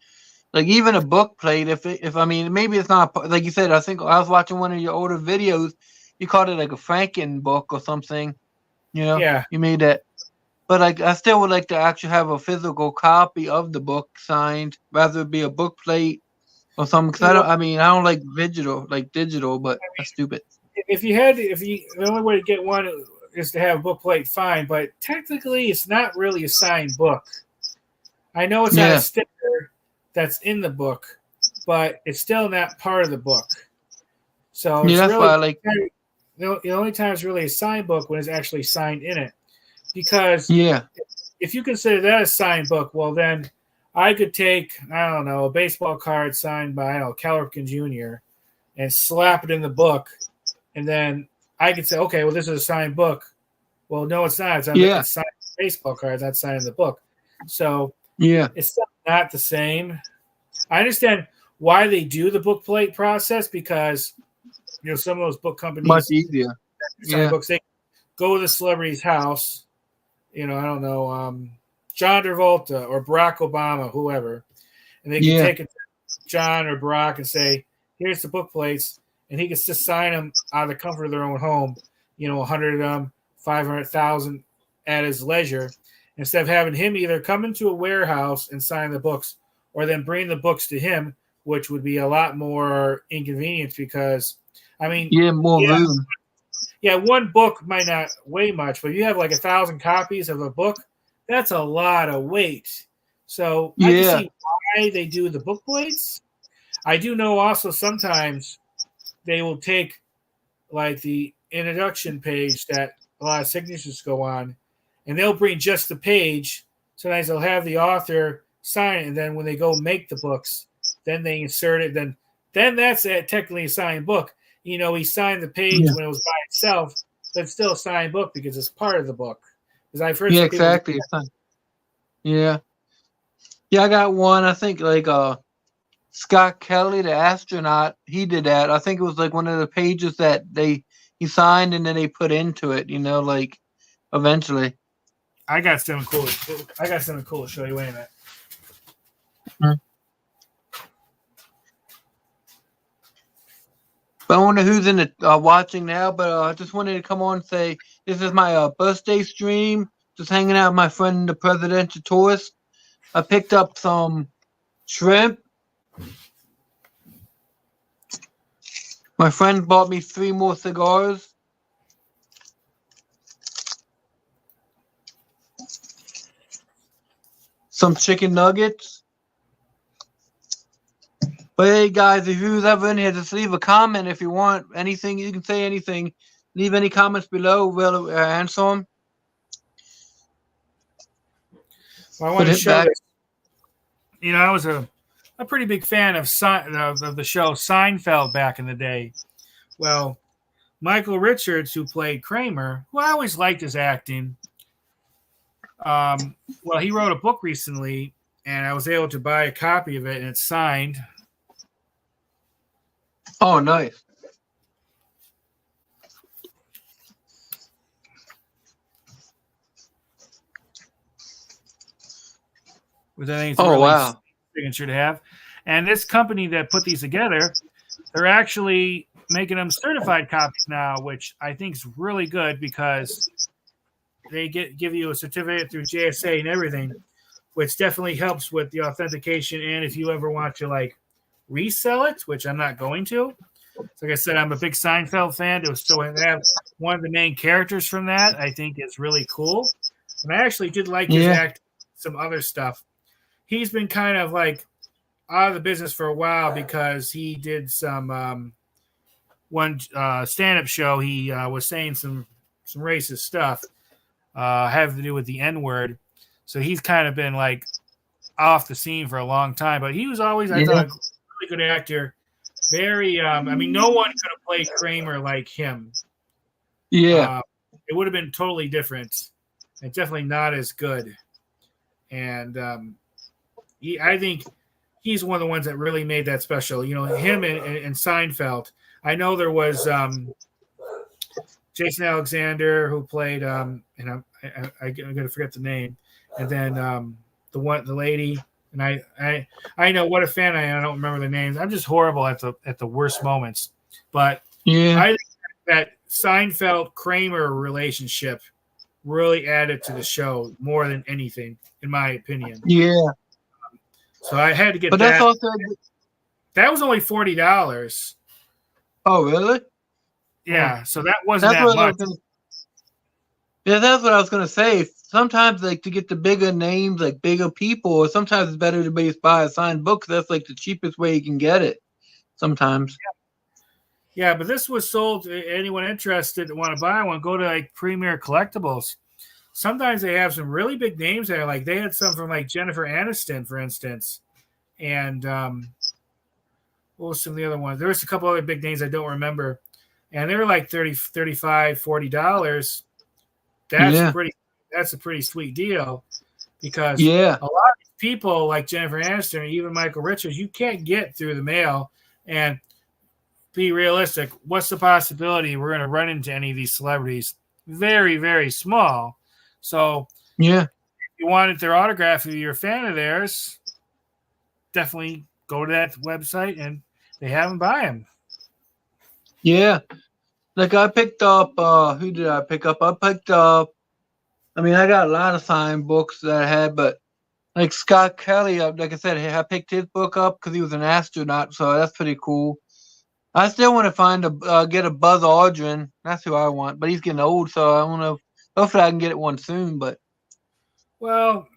like even a book plate. If I mean, maybe it's not like you said. I think I was watching one of your older videos. You called it like a Franken book or something. You know, you made that. But like, I still would like to actually have a physical copy of the book signed, rather it be a book plate or something. Because I don't like digital, but that's stupid. The only way to get one is to have a book plate, fine. But technically, it's not really a signed book. I know it's not a sticker that's in the book, but it's still not part of the book. So it's that's really, why I like. The only time it's really a signed book when it's actually signed in it. Because if you consider that a signed book, well, then I could take, I don't know, a baseball card signed by, Cal Ripken Jr. and slap it in the book. And then I could say, okay, well, this is a signed book. Well, no, it's not. It's signed baseball card. It's not signed in the book. So it's still not the same. I understand why they do the book plate process, because, you know, some of those book companies. Much easier. Books, they go to the celebrity's house. You know, I don't know, John Travolta or Barack Obama, whoever, and they can take it to John or Barack and say, "Here's the book plates," and he gets to sign them out of the comfort of their own home. You know, 100 of them, 500,000 at his leisure, instead of having him either come into a warehouse and sign the books, or then bring the books to him, which would be a lot more inconvenient because, I mean, more room. Yeah, one book might not weigh much, but you have like 1,000 copies of a book. That's a lot of weight. So I can see why they do the book plates. I do know also sometimes they will take like the introduction page that a lot of signatures go on, and they'll bring just the page. Sometimes they'll have the author sign it, and then when they go make the books, then they insert it. Then that's technically a signed book. You know, he signed the page when it was by itself, but it's still a signed book because it's part of the book. Because I've heard Yeah, some people. exactly. Yeah. Yeah, I got one. I think like Scott Kelly, the astronaut, he did that. I think it was like one of the pages that he signed and then they put into it, like eventually. I got something cool. I got something cool to show you. Wait a minute. But I wonder who's in the watching now. But I just wanted to come on and say this is my birthday stream. Just hanging out with my friend, the presidential tourist. I picked up some shrimp. My friend bought me 3 more cigars. Some chicken nuggets. But hey, guys, if you're ever in here, just leave a comment if you want. Anything, you can say anything. Leave any comments below. We'll answer them. Well, I want to show this. I was a pretty big fan of the show Seinfeld back in the day. Well, Michael Richards, who played Kramer, who I always liked his acting, well, he wrote a book recently, and I was able to buy a copy of it, and it's signed. Oh, nice. Which I think it's really wow. Signature to have. And this company that put these together, they're actually making them certified copies now, which I think is really good because they give you a certificate through JSA and everything, which definitely helps with the authentication. And if you ever want to like resell it, which I'm not going to. Like I said, I'm a big Seinfeld fan. So to have one of the main characters from that, I think is really cool. And I actually did like his act, some other stuff. He's been kind of like out of the business for a while because he did some one stand-up show. He was saying some racist stuff having to do with the N-word. So he's kind of been like off the scene for a long time. But he was always, I thought, a really good actor. Very, I mean, no one could have played Kramer like him. Yeah. It would have been totally different and definitely not as good. And I think he's one of the ones that really made that special. Him and Seinfeld. I know there was Jason Alexander who played, and I'm going to forget the name. And then the lady. And I know what a fan I am. I don't remember the names. I'm just horrible at the worst moments. But I think that Seinfeld Kramer relationship really added to the show more than anything, in my opinion. Yeah. So I had to get that. That's also that was only $40. Oh, really? Yeah. So that wasn't that much. That's what I was gonna say. Sometimes, like, to get the bigger names, like bigger people, sometimes it's better to buy a signed book. Cause that's like the cheapest way you can get it. Sometimes. Yeah, but this was sold to anyone interested that want to buy one. Go to like Premier Collectibles. Sometimes they have some really big names there. Like they had some from like Jennifer Aniston, for instance, and what was some of the other ones? There was a couple other big names I don't remember, and they were like $30, $35, $40. That's a pretty sweet deal because a lot of people like Jennifer Aniston or even Michael Richards, you can't get through the mail. And be realistic, what's the possibility we're going to run into any of these celebrities? Very, very small. So if you wanted their autograph, if you're a fan of theirs, definitely go to that website and they have them buy them. Yeah. Like I picked up, who did I pick up? I got a lot of signed books that I had, but like Scott Kelly, like I said, I picked his book up because he was an astronaut, so that's pretty cool. I still want to get a Buzz Aldrin. That's who I want, but he's getting old, so I don't know. Hopefully, I can get one soon. But well,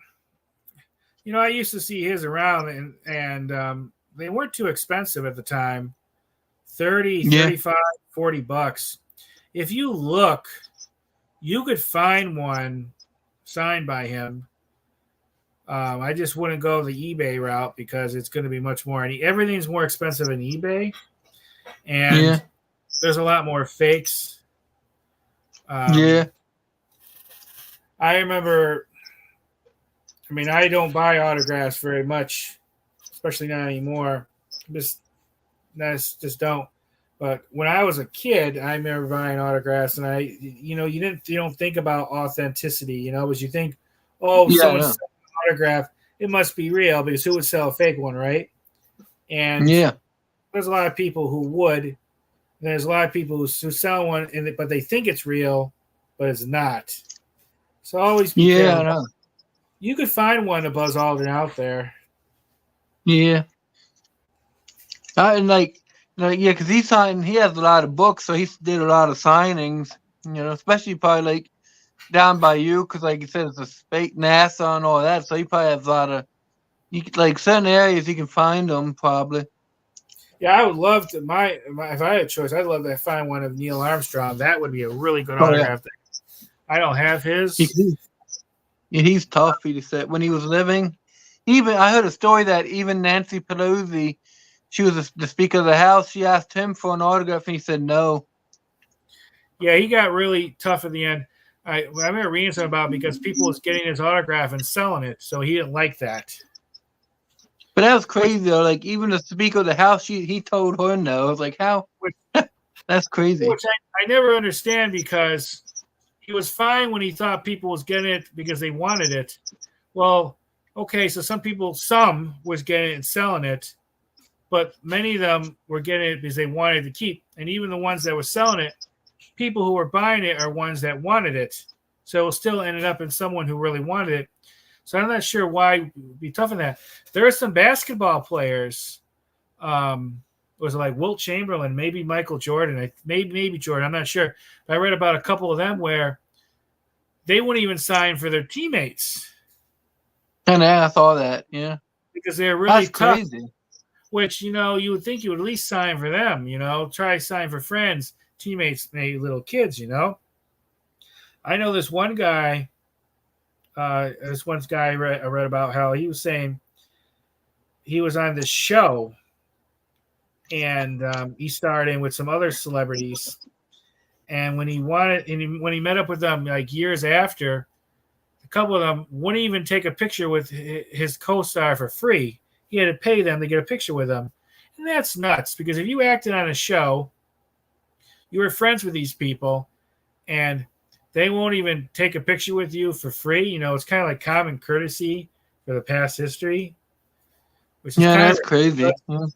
I used to see his around, and they weren't too expensive at the time. $30, $35, $40. If you look, you could find one signed by him. I just wouldn't go the eBay route because it's going to be much more. Everything's more expensive on eBay, and there's a lot more fakes. Yeah. I remember. I mean, I don't buy autographs very much, especially not anymore. Just don't. But when I was a kid, I remember buying autographs, and you don't think about authenticity, because you think, oh, Yeah. someone selling an autograph, it must be real because who would sell a fake one, right? And Yeah. there's a lot of people who would. And there's a lot of people who sell one, but they think it's real, but it's not. So always be Yeah. careful. I know. You could find one of Buzz Aldrin out there. Yeah. And yeah, because he has a lot of books, so he did a lot of signings. Especially probably like down by you, because like you said, it's a space NASA and all that. So he probably has a lot of like certain areas you can find them probably. Yeah, I would love to. If I had a choice, I'd love to find one of Neil Armstrong. That would be a really good autograph. Yeah. I don't have his. He's tough. He said when he was living. I heard a story that even Nancy Pelosi, she was the Speaker of the House. She asked him for an autograph, and he said no. Yeah, he got really tough at the end. I remember reading something about it because people was getting his autograph and selling it, so he didn't like that. But that was crazy though. Like even the Speaker of the House, he told her no. I was like, how? That's crazy. Which I never understand, because he was fine when he thought people was getting it because they wanted it. Well, okay, so some was getting it and selling it, but many of them were getting it because they wanted to keep. And even the ones that were selling it, people who were buying it are ones that wanted it. So it still ended up in someone who really wanted it. So I'm not sure why it would be tough in that. There are some basketball players. Was it like Wilt Chamberlain, maybe Michael Jordan, maybe Jordan, I'm not sure. But I read about a couple of them where they wouldn't even sign for their teammates. And I saw that, yeah. Because they're really tough. Crazy. Which, you would think you would at least sign for them, try to sign for friends, teammates, maybe little kids, I know this one guy, I read about how he was saying he was on this show, and he starred in with some other celebrities. And when he met up with them like years after, a couple of them wouldn't even take a picture with his co-star for free. He had to pay them to get a picture with them. And that's nuts, because if you acted on a show, you were friends with these people, and they won't even take a picture with you for free. It's kind of like common courtesy for the past history. Which is that's crazy. Yeah.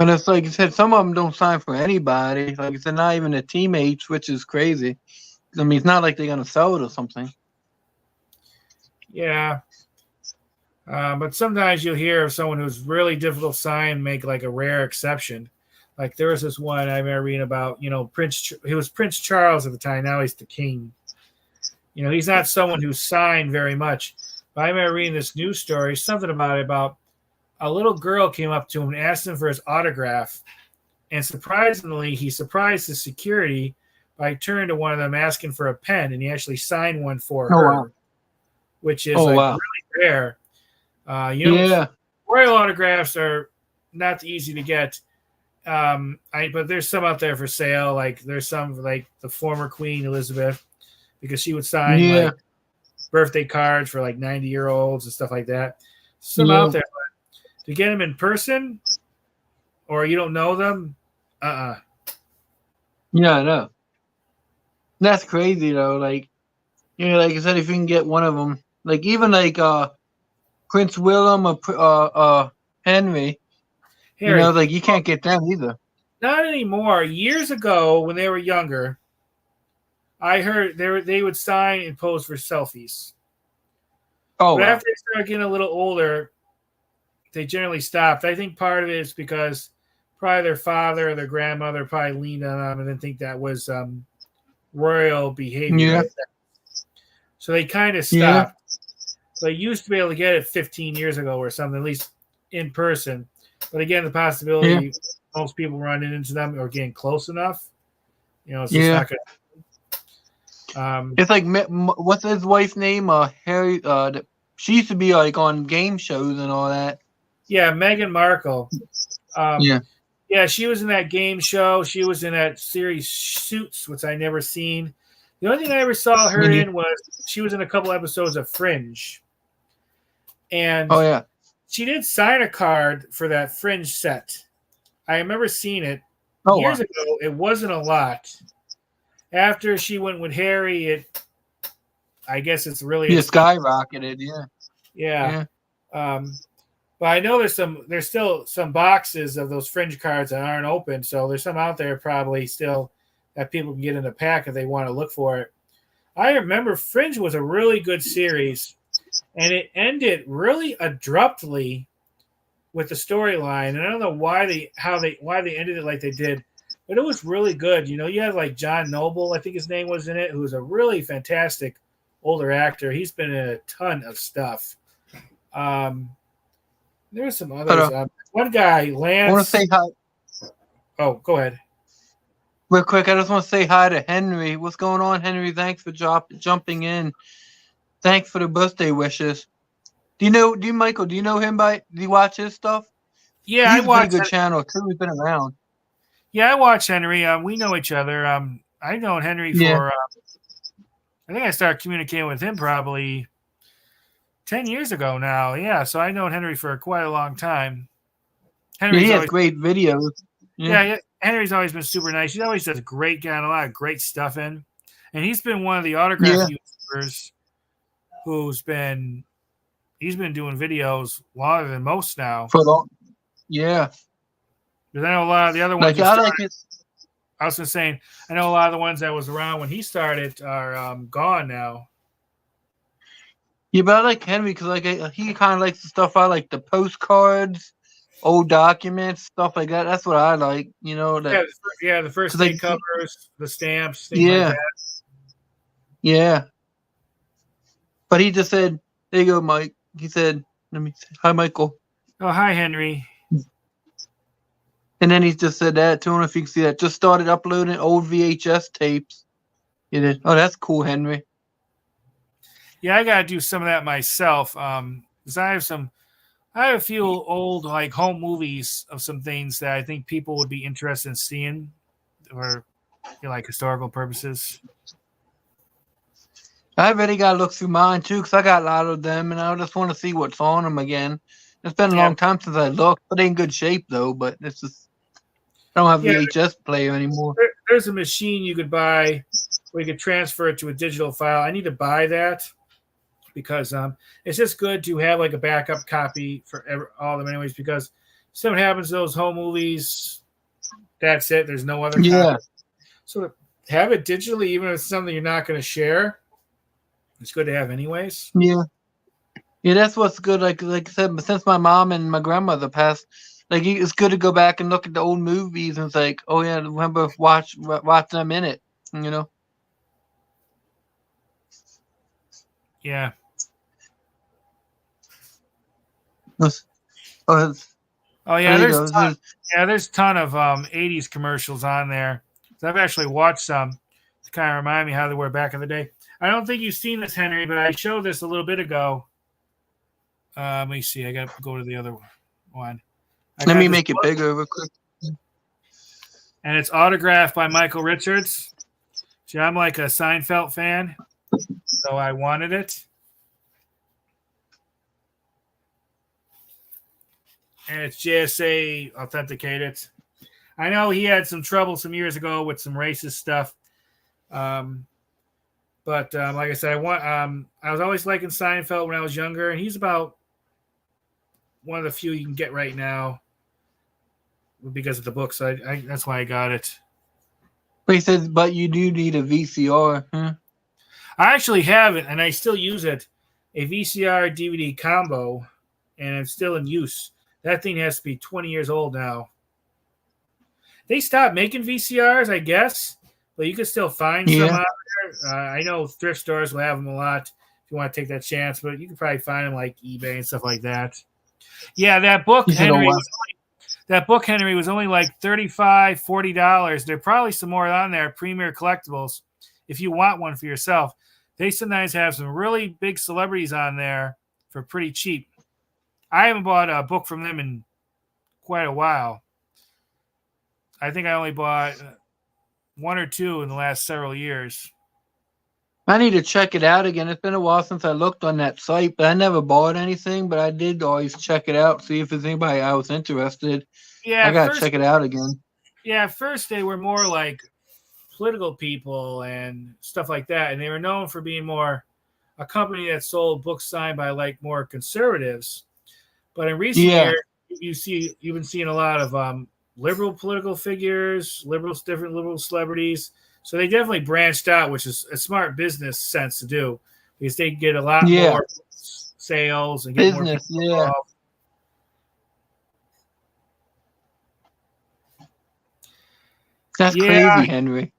And it's like you said, some of them don't sign for anybody. Like they're not even their teammates, which is crazy. I mean, it's not like they're gonna sell it or something. Yeah. But sometimes you'll hear of someone who's really difficult to sign make like a rare exception. Like there was this one I remember reading about, he was Prince Charles at the time. Now he's the king. He's not someone who signed very much. But I remember reading this news story, something about a little girl came up to him and asked him for his autograph. And surprisingly, he surprised the security by turning to one of them asking for a pen, and he actually signed one for her, wow. Which is really rare. Royal autographs are not easy to get. But there's some out there for sale. Like there's some like the former Queen Elizabeth, because she would sign like birthday cards for like 90-year-olds and stuff like that. Some out there, but to get them in person, or you don't know them, Yeah, I know. That's crazy though. Like, like I said, if you can get one of them, like even like Prince William or Henry, like you can't get them either. Not anymore. Years ago, when they were younger, I heard they would sign and pose for selfies. But after they started getting a little older, they generally stopped. I think part of it is because probably their father or their grandmother probably leaned on them and didn't think that was royal behavior. Yeah. So they kind of stopped. Yeah. So they used to be able to get it 15 years ago or something, at least in person. But again, the possibility most people running into them or getting close enough, it's just not good. It's like, what's his wife's name? Harry. She used to be like on game shows and all that. Yeah, Meghan Markle. Yeah, Yeah, she was in that game show. She was in that series Suits, which I never seen. The only thing I ever saw her Mhm. in was she was in a couple episodes of Fringe. And Oh yeah. she did sign a card for that Fringe set. I remember seeing it Oh wow. years ago. It wasn't a lot. After she went with Harry, I guess it's really Yeah, expensive. skyrocketed. Yeah. Yeah. Yeah. But I know there's still some boxes of those Fringe cards that aren't open, so there's some out there probably still that people can get in the pack if they want to look for it. I remember Fringe was a really good series, and it ended really abruptly with the storyline. And I don't know why they ended it like they did, but it was really good. You know, you had like John Noble, I think his name was in it, who's a really fantastic older actor. He's been in a ton of stuff. There were some But others. One guy, I want to Lance. say hi Oh, go ahead. real quick. I just want to say hi to Henry. What's going on, Henry? Thanks for jumping in. Thanks for the birthday wishes. Michael? Do you know him do you watch his stuff? Yeah, He I has a pretty watched. good channel too. He's been around. Yeah, I watched Henry. We know each other. I've known Henry Yeah. for. I think I started communicating with him probably 10 years ago now. Yeah, so I've known Henry for quite a long time. Yeah, Henry's he has always, great videos. yeah, Henry's always been super nice. He always does great, got a lot of great stuff in, and he's been one of the autograph Yeah. YouTubers he's been doing videos longer than most now. Yeah. Because I know a lot of the other ones. Like I like it. I was just saying, I know a lot of the ones that was around when he started are gone now. Yeah, but I like Henry because he kind of likes the stuff I like, the postcards, old documents, stuff like that. That's what I like. You know that. The first day covers, the stamps, things like that. Yeah. But he just said, "There you go, Mike." He said, "Let me say hi, Michael." Oh, hi, Henry. And then he just said that. I don't know if you can see that. Just started uploading old VHS tapes. He did. Oh, that's cool, Henry. Yeah, I gotta do some of that myself. Because I have a few old like home movies of some things that I think people would be interested in seeing, or like historical purposes. I already got to look through mine too because I got a lot of them, and I just want to see what's on them again. It's been a long time since I looked, but they in good shape though. But it's just I don't have VHS player anymore. There's a machine you could buy where you could transfer it to a digital file. I need to buy that because it's just good to have like a backup copy for all of them anyways, because if something happens to those home movies, that's it. There's no other copy. So to have it digitally, even if it's something you're not going to share, it's good to have anyways. Yeah, that's what's good. Like I said, since my mom and my grandmother passed, like it's good to go back and look at the old movies and it's like, oh yeah, remember watch them in it, you know. Yeah. Oh yeah, there's a ton of 80s commercials on there. So I've actually watched some to kind of remind me how they were back in the day. I don't think you've seen this, Henry, but I showed this a little bit ago. Let me see. I got to go to the other one. Let me make it bigger real quick. And it's autographed by Michael Richards. See, I'm like a Seinfeld fan, so I wanted it. And it's JSA authenticated. I know he had some trouble some years ago with some racist stuff. But like I said, I was always liking Seinfeld when I was younger, and he's about one of the few you can get right now because of the book. So that's why I got it. But he says, but you do need a VCR. Huh? I actually have it, and I still use it. A VCR DVD combo, and it's still in use. That thing has to be 20 years old now. They stopped making VCRs, I guess, but you can still find some out there. I know thrift stores will have them a lot if you want to take that chance, but you can probably find them like eBay and stuff like that. Yeah, that book, Henry was only like $35, $40. There are probably some more on there, Premier Collectibles, if you want one for yourself. They sometimes have some really big celebrities on there for pretty cheap. I haven't bought a book from them in quite a while. I think I only bought one or two in the last several years. I need to check it out again. It's been a while since I looked on that site, but I never bought anything. But I did always check it out, see if there's anybody I was interested. Yeah, I gotta check it out again. Yeah, at first they were more like political people and stuff like that, and they were known for being more a company that sold books signed by like more conservatives. But in recent years, you've been seeing a lot of liberal political figures, different liberal celebrities. So they definitely branched out, which is a smart business sense to do because they get a lot more sales and get business, more people involved. That's crazy, Henry.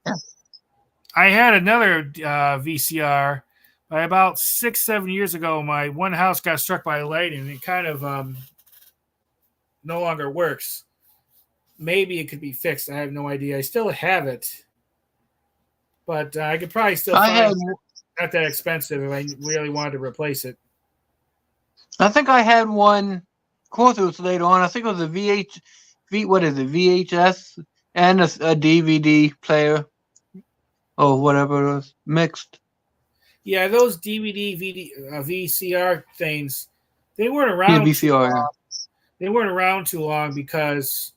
I had another VCR. About 6-7 years ago, my one house got struck by lightning, and it kind of no longer works. Maybe it could be fixed. I have no idea. I still have it. But I could probably still find it not that expensive if I really wanted to replace it. I think I had one. Of course, it was later on. I think it was a VHS and a DVD player or whatever it was, mixed. Yeah, those DVD, VCR things, they weren't around. Yeah, VCR. Too long. They weren't around too long because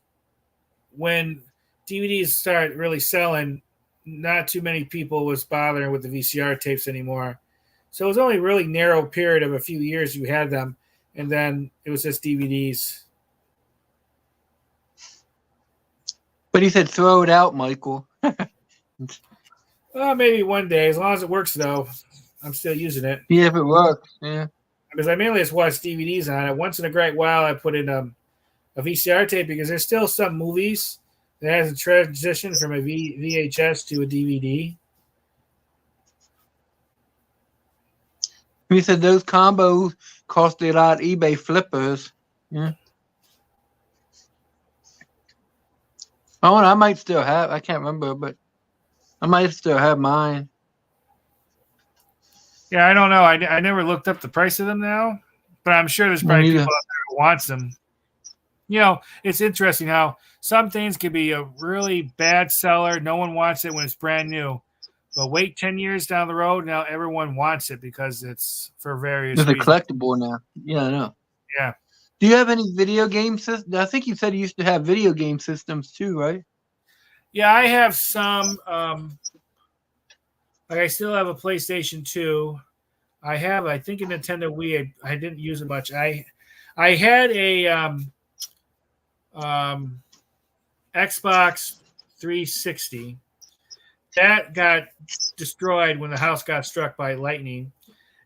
when DVDs started really selling, not too many people was bothering with the VCR tapes anymore. So it was only a really narrow period of a few years you had them, and then it was just DVDs. But he said throw it out, Michael. Well, maybe one day. As long as it works, though, I'm still using it. Yeah, if it works, yeah. Because I mainly just watch DVDs on it. Once in a great while, I put in a VCR tape because there's still some movies that has a transition from a VHS to a DVD. He said those combos cost a lot. eBay flippers. Yeah. Oh, I might still have. I can't remember, but I might still have mine. Yeah, I don't know. I never looked up the price of them now, but I'm sure there's probably people out there who wants them. You know, it's interesting how some things could be a really bad seller. No one wants it when it's brand new. But wait 10 years down the road, now everyone wants it because it's for various reasons. It's a collectible now. Yeah, I know. Yeah. Do you have any video game systems? I think you said you used to have video game systems too, right? Yeah, I have some. Like I still have a PlayStation 2. I have, I think, a Nintendo Wii. I didn't use it much. I had a Xbox 360 that got destroyed when the house got struck by lightning,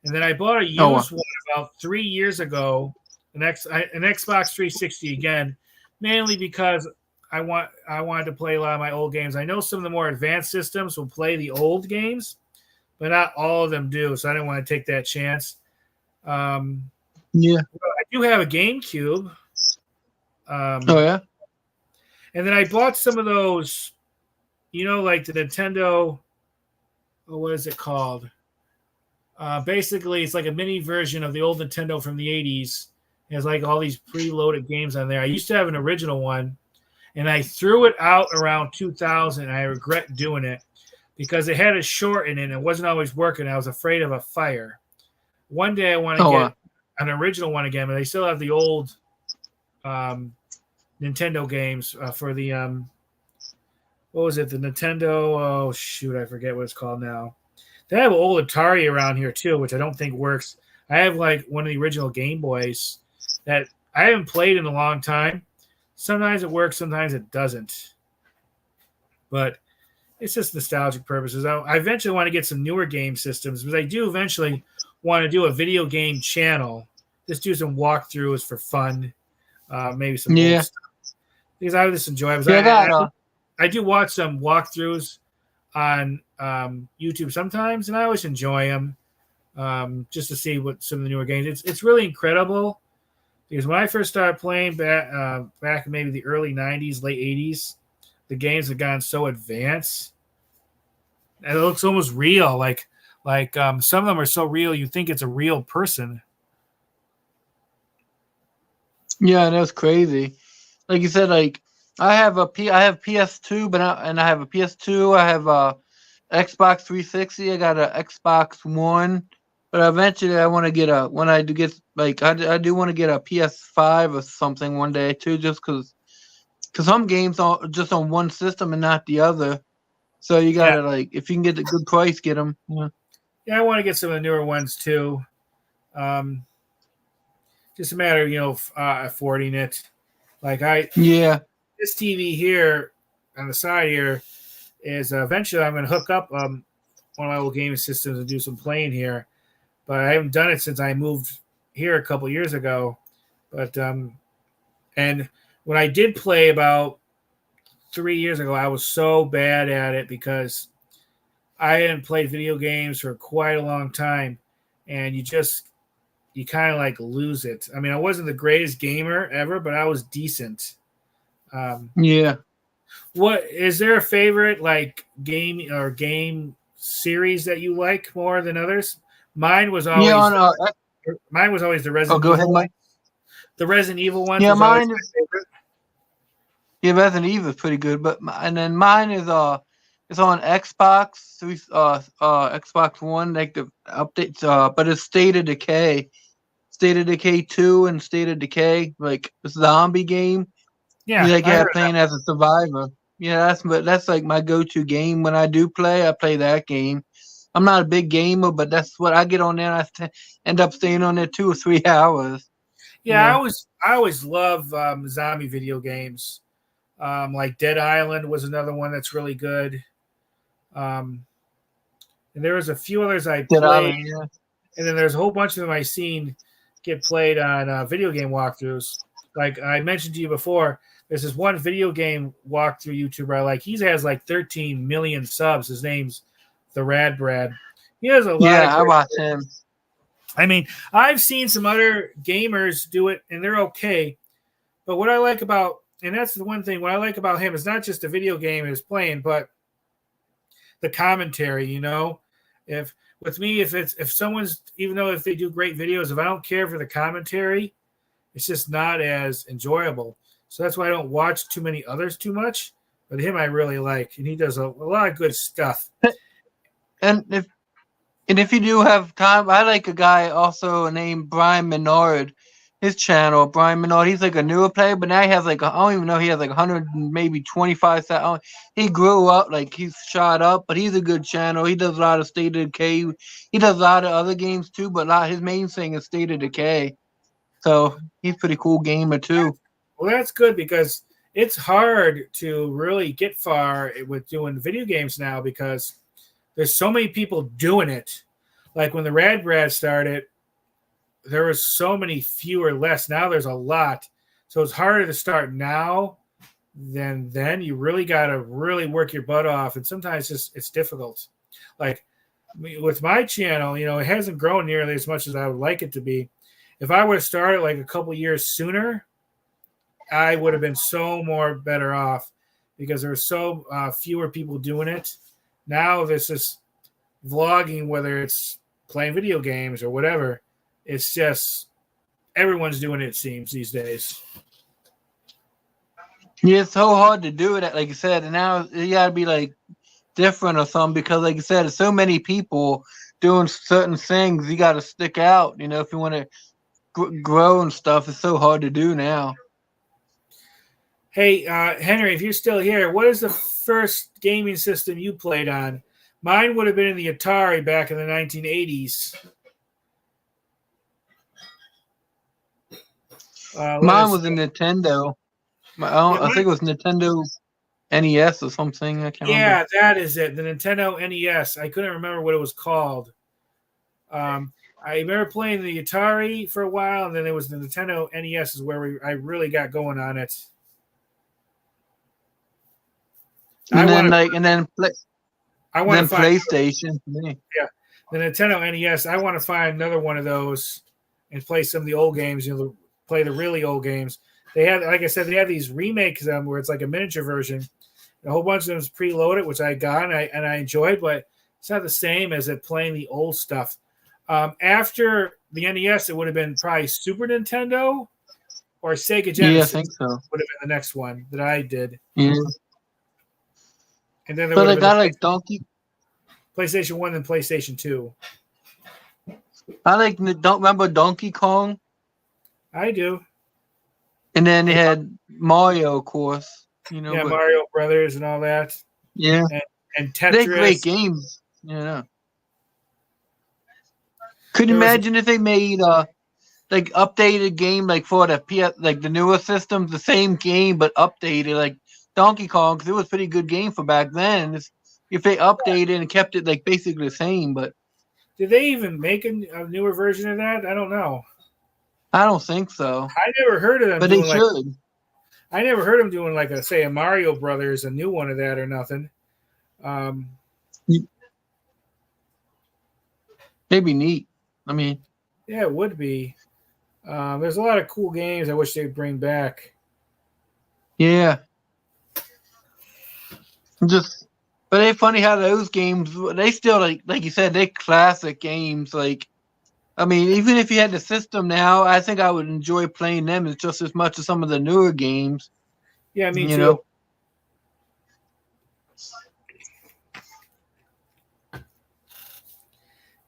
and then I bought a used one about 3 years ago, an Xbox 360 again, mainly because I wanted to play a lot of my old games. I know some of the more advanced systems will play the old games, but not all of them do, so I didn't want to take that chance. Yeah, I do have a GameCube. Oh yeah. And then I bought some of those, you know, like the Nintendo. Oh, what is it called? Basically, it's like a mini version of the old Nintendo from the 80s. It has like all these preloaded games on there. I used to have an original one, and I threw it out around 2000. And I regret doing it because it had a short in it and it wasn't always working. I was afraid of a fire. One day I want to get an original one again, but they still have the old Nintendo games for the what was it? The Nintendo. Oh shoot, I forget what it's called now. They have old Atari around here too, which I don't think works. I have like one of the original Game Boys that I haven't played in a long time. Sometimes it works, sometimes it doesn't. But it's just nostalgic purposes. I eventually want to get some newer game systems because I do eventually want to do a video game channel. Just do some walkthroughs for fun. Maybe some old stuff. Because I just enjoy it. I do watch some walkthroughs on YouTube sometimes, and I always enjoy them just to see what some of the newer games. It's really incredible because when I first started playing back in maybe the early 90s, late 80s, the games have gotten so advanced. And it looks almost real. Like some of them are so real you think it's a real person. Yeah, that's crazy. Like you said, like I have PS2, and I have a PS2. I have a Xbox 360. I got a Xbox One, but eventually I want to get a when I do get like I do want to get a PS5 or something one day too, just because some games are just on one system and not the other. So you Yeah, gotta like if you can get a good price, get them. Yeah. yeah, I want to get some of the newer ones too. Um, just a matter of affording it. Like Yeah. this TV here on the side here is eventually I'm going to hook up one of my old gaming systems and do some playing here. But I haven't done it since I moved here a couple years ago. But and when I did play about 3 years ago, I was so bad at it because I hadn't played video games for quite a long time, and you kind of like lose it. I mean, I wasn't the greatest gamer ever, but I was decent. Yeah. What is there a favorite like game series that you like more than others? Mine was Yeah. always the Oh, Resident go ahead, Evil one. Mike. The Resident Evil ones Yeah, was always mine my is favorite. yeah, Resident Evil is pretty good, and then mine is it's on Xbox, Xbox One, like the updates, but it's State of Decay 2 and State of Decay, like a zombie game. You Yeah, like I heard have of that. playing as a survivor. Yeah, that's like my go-to game when I do play. I play that game. I'm not a big gamer, but that's what I get on there. And end up staying on there 2 or 3 hours. You Yeah, know. I always love zombie video games. Like Dead Island was another one that's really good. Um, and there was a few others I Dead played, Island. Yeah. and then there's a whole bunch of them I seen get played on video game walkthroughs. Like I mentioned to you before, there's this one video game walkthrough YouTuber I like. He has like 13 million subs. His name's the Rad Brad. He has a lot of Yeah, I great. watch him. I mean, I've seen some other gamers do it, and they're okay. But what I like about, and that's the one thing, what I like about him is not just a video game he's playing, but the commentary. If with me, if someone's, even though if they do great videos, if I don't care for the commentary, it's just not as enjoyable. So that's why I don't watch too many others too much. But him, I really like, and he does a lot of good stuff. And if you do have time, I like a guy also named Brian Menard. His channel, Brian Menard, he's like a newer player, but now he has like I don't even know he has like 100 maybe 25,000. He grew up like he's shot up, but he's a good channel. He does a lot of State of Decay. He does a lot of other games too, but his main thing is State of Decay. So he's a pretty cool gamer too. Well, that's good because it's hard to really get far with doing video games now because there's so many people doing it. Like when the Rad Brad started, there was so many fewer less. Now there's a lot. So it's harder to start now than then. You really got to really work your butt off. And sometimes it's difficult. Like with my channel, it hasn't grown nearly as much as I would like it to be. If I would have started like a couple years sooner, I would have been so more better off because there were so fewer people doing it. Now there's this vlogging, whether it's playing video games or whatever. It's just everyone's doing it seems these days. Yeah, it's so hard to do it, like you said, and now you gotta be like different or something because, like you said, there's so many people doing certain things. You gotta stick out, if you want to grow and stuff. It's so hard to do now. Hey, Henry, if you're still here, what is the first gaming system you played on? Mine would have been in the Atari back in the 1980s. Mine was a Nintendo. I think it was Nintendo NES or something. I can't remember. Yeah, that is it. The Nintendo NES. I couldn't remember what it was called. I remember playing the Atari for a while, and then there was the Nintendo NES is where I really got going on it. And then PlayStation. Yeah, the Nintendo NES. I want to find another one of those and play some of the old games. Play the really old games. They had, like I said, they have these remakes of them where it's like a miniature version. A whole bunch of them is preloaded, which I got and I enjoyed, but it's not the same as it playing the old stuff. After the NES, it would have been probably Super Nintendo or Sega Yeah, I Genesis think so. would have been the next one that I did, Yeah. and then there But would have like been I the like Donkey. PlayStation 1 and PlayStation 2. Don't remember Donkey Kong, I do. and then they had Mario, of course. Yeah, But Mario Brothers and all that, yeah, and, and they're great Tetris. games. Yeah. Could you There was imagine if they made like updated game like for the PS like the newer systems, the same game but updated like Donkey Kong? Because it was a pretty good game for back then. If they updated and kept it like basically the same, but Did they even make a newer version of that? I don't know. I don't think so. I never heard of them But they doing like. should. I never heard them doing like a Mario Brothers, a new one of that or nothing. Um, It'd be neat. I mean, yeah, it would be. There's a lot of cool games I wish they'd bring back. yeah. Just, but it's funny how those games they still like you said they classic games. Like, I mean, even if you had the system now, I think I would enjoy playing them just as much as some of the newer games. Yeah, me You too. know.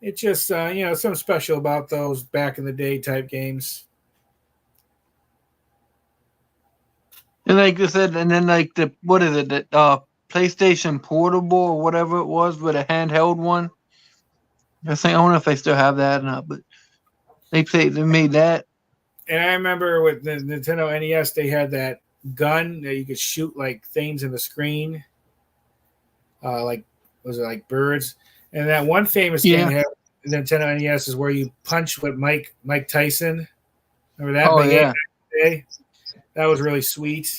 It's just something special about those back in the day type games. And like I said, and then like the what is it that PlayStation Portable or whatever it was with a handheld one. I don't know if they still have that or not, but they made that. And I remember with the Nintendo NES, they had that gun that you could shoot like things in the screen, like was it like birds? And that one famous game they had with Nintendo NES is where you punch with Mike Tyson. Remember that? Oh big yeah. game? That was really sweet.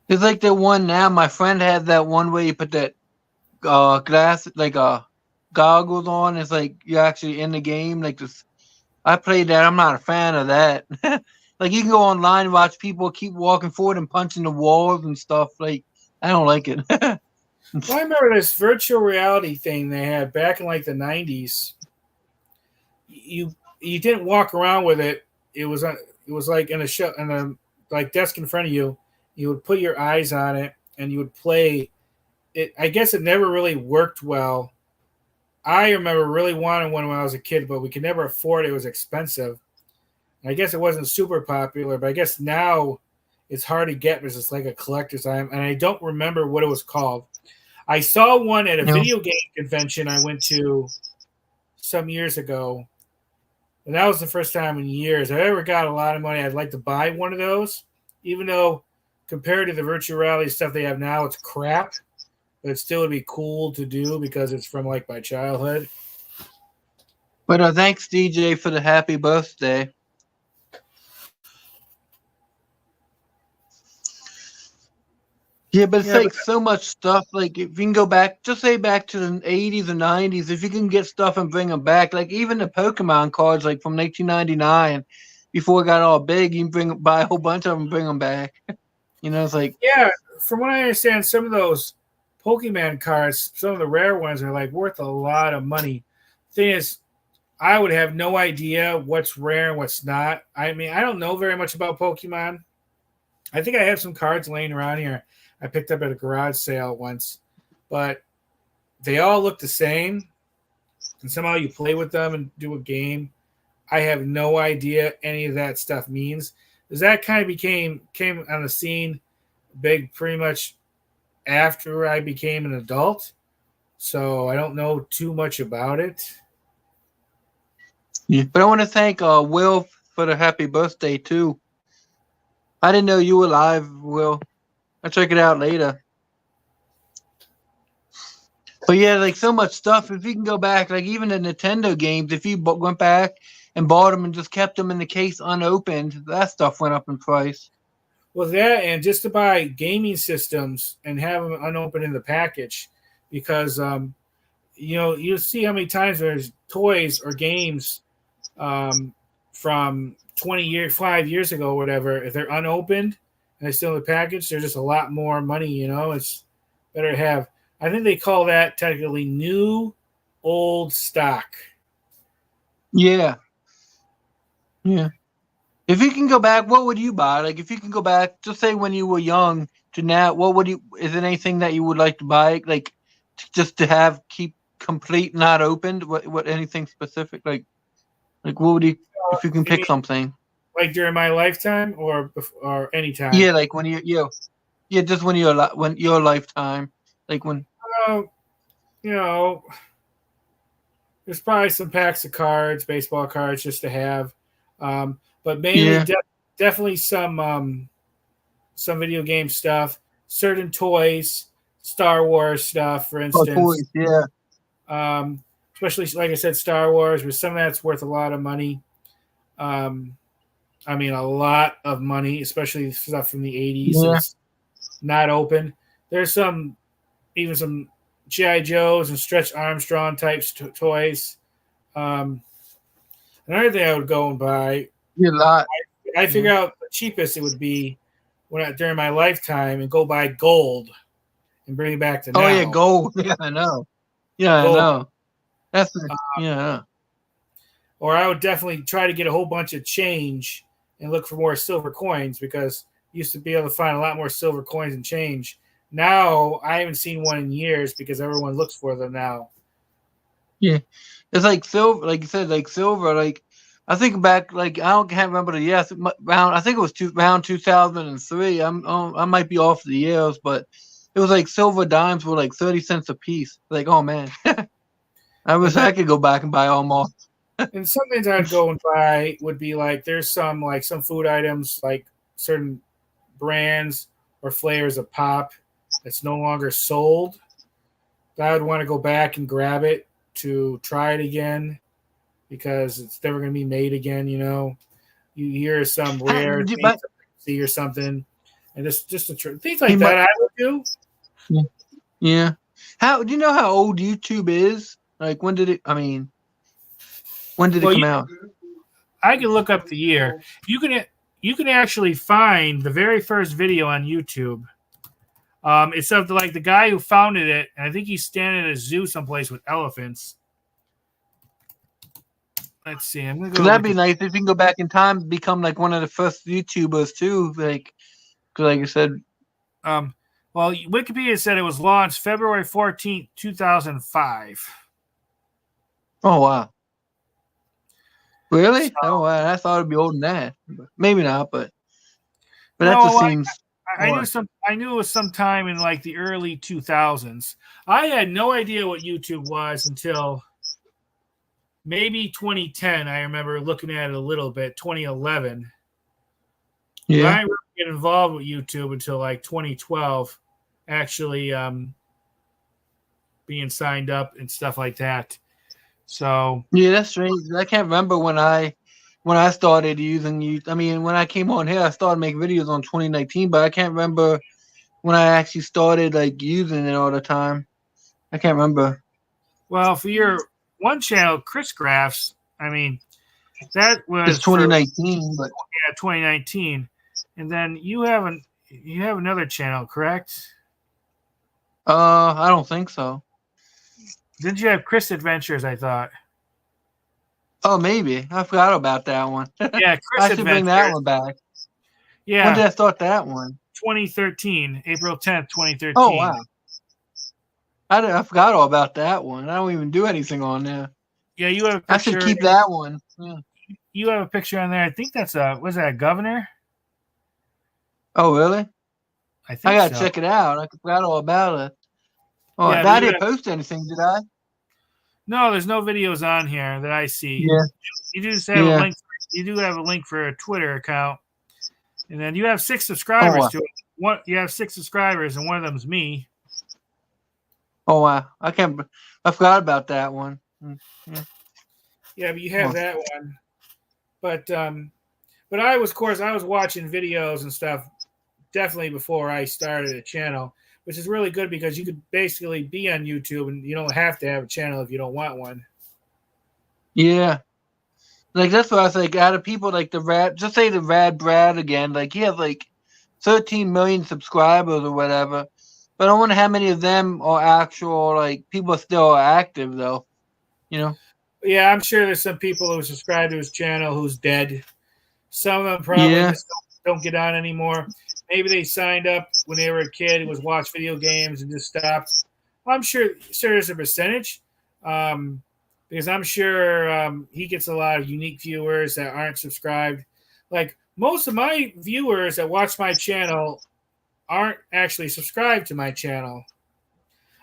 It's like the one now. My friend had that one where you put that glass like goggles on. It's like you're actually in the game. Like this, I played that. I'm not a fan of that. Like you can go online and watch people keep walking forward and punching the walls and stuff. Like I don't like it. Well, I remember this virtual reality thing they had back in like the 90s. You didn't walk around with it. It was like in a show in a like desk in front of you. You would put your eyes on it and you would play it. I guess it never really worked well. I remember really wanting one when I was a kid, but we could never afford it. It was expensive. And I guess it wasn't super popular, but I guess now it's hard to get because it's like a collector's item. And I don't remember what it was called. I saw one at a video game convention I went to some years ago. And that was the first time in years I ever got a lot of money. I'd like to buy one of those, even though compared to the virtual reality stuff they have now, it's crap. But it still would be cool to do because it's from like my childhood. But thanks, DJ, for the happy birthday. Yeah, but it's like so much stuff. Like if you can go back, just say back to the 80s and 90s, if you can get stuff and bring them back, like even the Pokemon cards, like from 1999, before it got all big, you can buy a whole bunch of them and bring them back. It's like from what I understand, some of those Pokemon cards, some of the rare ones are like worth a lot of money. Thing is, I would have no idea what's rare and what's not. I mean, I don't know very much about Pokemon. I think I have some cards laying around here. I picked up at a garage sale once, but they all look the same. And somehow you play with them and do a game. I have no idea any of that stuff means. Because that kind of came on the scene big pretty much after I became an adult. So I don't know too much about it. Yeah. But I want to thank Will for the happy birthday too. I didn't know you were live, Will. I'll check it out later. But yeah, like so much stuff. If you can go back, like even the Nintendo games, if you went back and bought them and just kept them in the case unopened, that stuff went up in price. Well, that and just to buy gaming systems and have them unopened in the package, because you see how many times there's toys or games from 5 years ago or whatever. If they're unopened and they're still in the package, they're just a lot more money. It's better to have. I think they call that technically new old stock. Yeah. Yeah. If you can go back, what would you buy? Like, if you can go back, just say when you were young to now, what would you? Is there anything that you would like to buy? Like, just to have keep complete, not opened. What anything specific? Like what would you? If you can You pick mean something. like during my lifetime or any time? Yeah, like when yeah, just when your lifetime, like when. Well, you know, there's probably some packs of cards, baseball cards, just to have, but mainly Yeah. definitely some video game stuff, certain toys, Star Wars stuff, for Oh, instance. toys. Yeah. Especially like I said, Star Wars, but some of that's worth a lot of money. Um, I mean, a lot of money, especially stuff from the '80s Yeah. that's not open. There's even some GI Joes and Stretch Armstrong types toys. Um, Another thing I would go and buy, Yeah, a lot. I figure out the cheapest it would be during my lifetime, and go buy gold and bring it back to Oh yeah, now. gold. Yeah, I know. Yeah, I Gold. know. Yeah. Or I would definitely try to get a whole bunch of change and look for more silver coins, because you used to be able to find a lot more silver coins and change. Now I haven't seen one in years because everyone looks for them now. Yeah. It's like silver, like you said, like silver. Like I think back, like can't remember the years. Round, I think it was around 2003. I might be off the years, but it was like silver dimes were like 30 cents a piece. Like, oh man, I wish I could go back and buy all more. And some things I'd go and buy would be like, there's some food items, like certain brands or flavors of pop that's no longer sold. I would want to go back and grab it to try it again, because it's never going to be made again. You hear some rare thing or something, and just things like that I would do. Yeah. How do you know how old YouTube is? Like when did it? I mean, when did it come out? I can look up the year. You can actually find the very first video on YouTube. It's of the guy who founded it, and I think he's standing at a zoo someplace with elephants. Let's see. I'm gonna go. That'd be nice if you can go back in time, and become like one of the first YouTubers too. Like I said. Well, Wikipedia said it was launched February 14th, 2005. Oh wow. Really? Oh wow. I thought it'd be older than that. Maybe not, but that just seems. I knew it was sometime in like the early 2000s. I had no idea what YouTube was until maybe 2010. I remember looking at it a little bit. 2011. Yeah. I didn't really get involved with YouTube until like 2012, actually being signed up and stuff like that. So yeah, that's strange. I can't remember when I started using YouTube. I mean, when I came on here, I started making videos on 2019, but I can't remember when I actually started like using it all the time. I can't remember. Well, for your one channel, Chris Graphs, I mean, that was 2019, but 2019, and then you have another channel, correct? I don't think so. Didn't you have Chris Adventures? I thought. Oh, maybe I forgot about that one. Yeah, Chris I should bring that one back. Yeah. When did I start that one? 2013, April 10th, 2013. Oh wow. I forgot all about that one. I don't even do anything on there. Yeah, you have a picture. I should keep that one. Yeah. You have a picture on there. I think that's was that a governor? Oh really? I think I gotta so. check it out. I forgot all about it. Oh, Yeah, I didn't post anything, did I? No, there's no videos on here that I see. Yeah. You do have a link. You do have a link for a Twitter account, and then you have 6 subscribers to it. You have 6 subscribers, and one of them's me. Oh wow! I forgot about that one. Yeah, but you have that one. But I was watching videos and stuff definitely before I started a channel, which is really good because you could basically be on YouTube and you don't have to have a channel if you don't want one. Yeah. Like that's what I was like. Out of people like just say the Rad Brad again. Like he has like 13 million subscribers or whatever. But I wonder how many of them are actual like people still active though. You know? Yeah, I'm sure there's some people who subscribe to his channel who's dead. Some of them probably Yeah. just don't get on anymore. Maybe they signed up when they were a kid and was watch video games and just stopped. I'm sure there's a percentage, because I'm sure he gets a lot of unique viewers that aren't subscribed. Like most of my viewers that watch my channel aren't actually subscribed to my channel.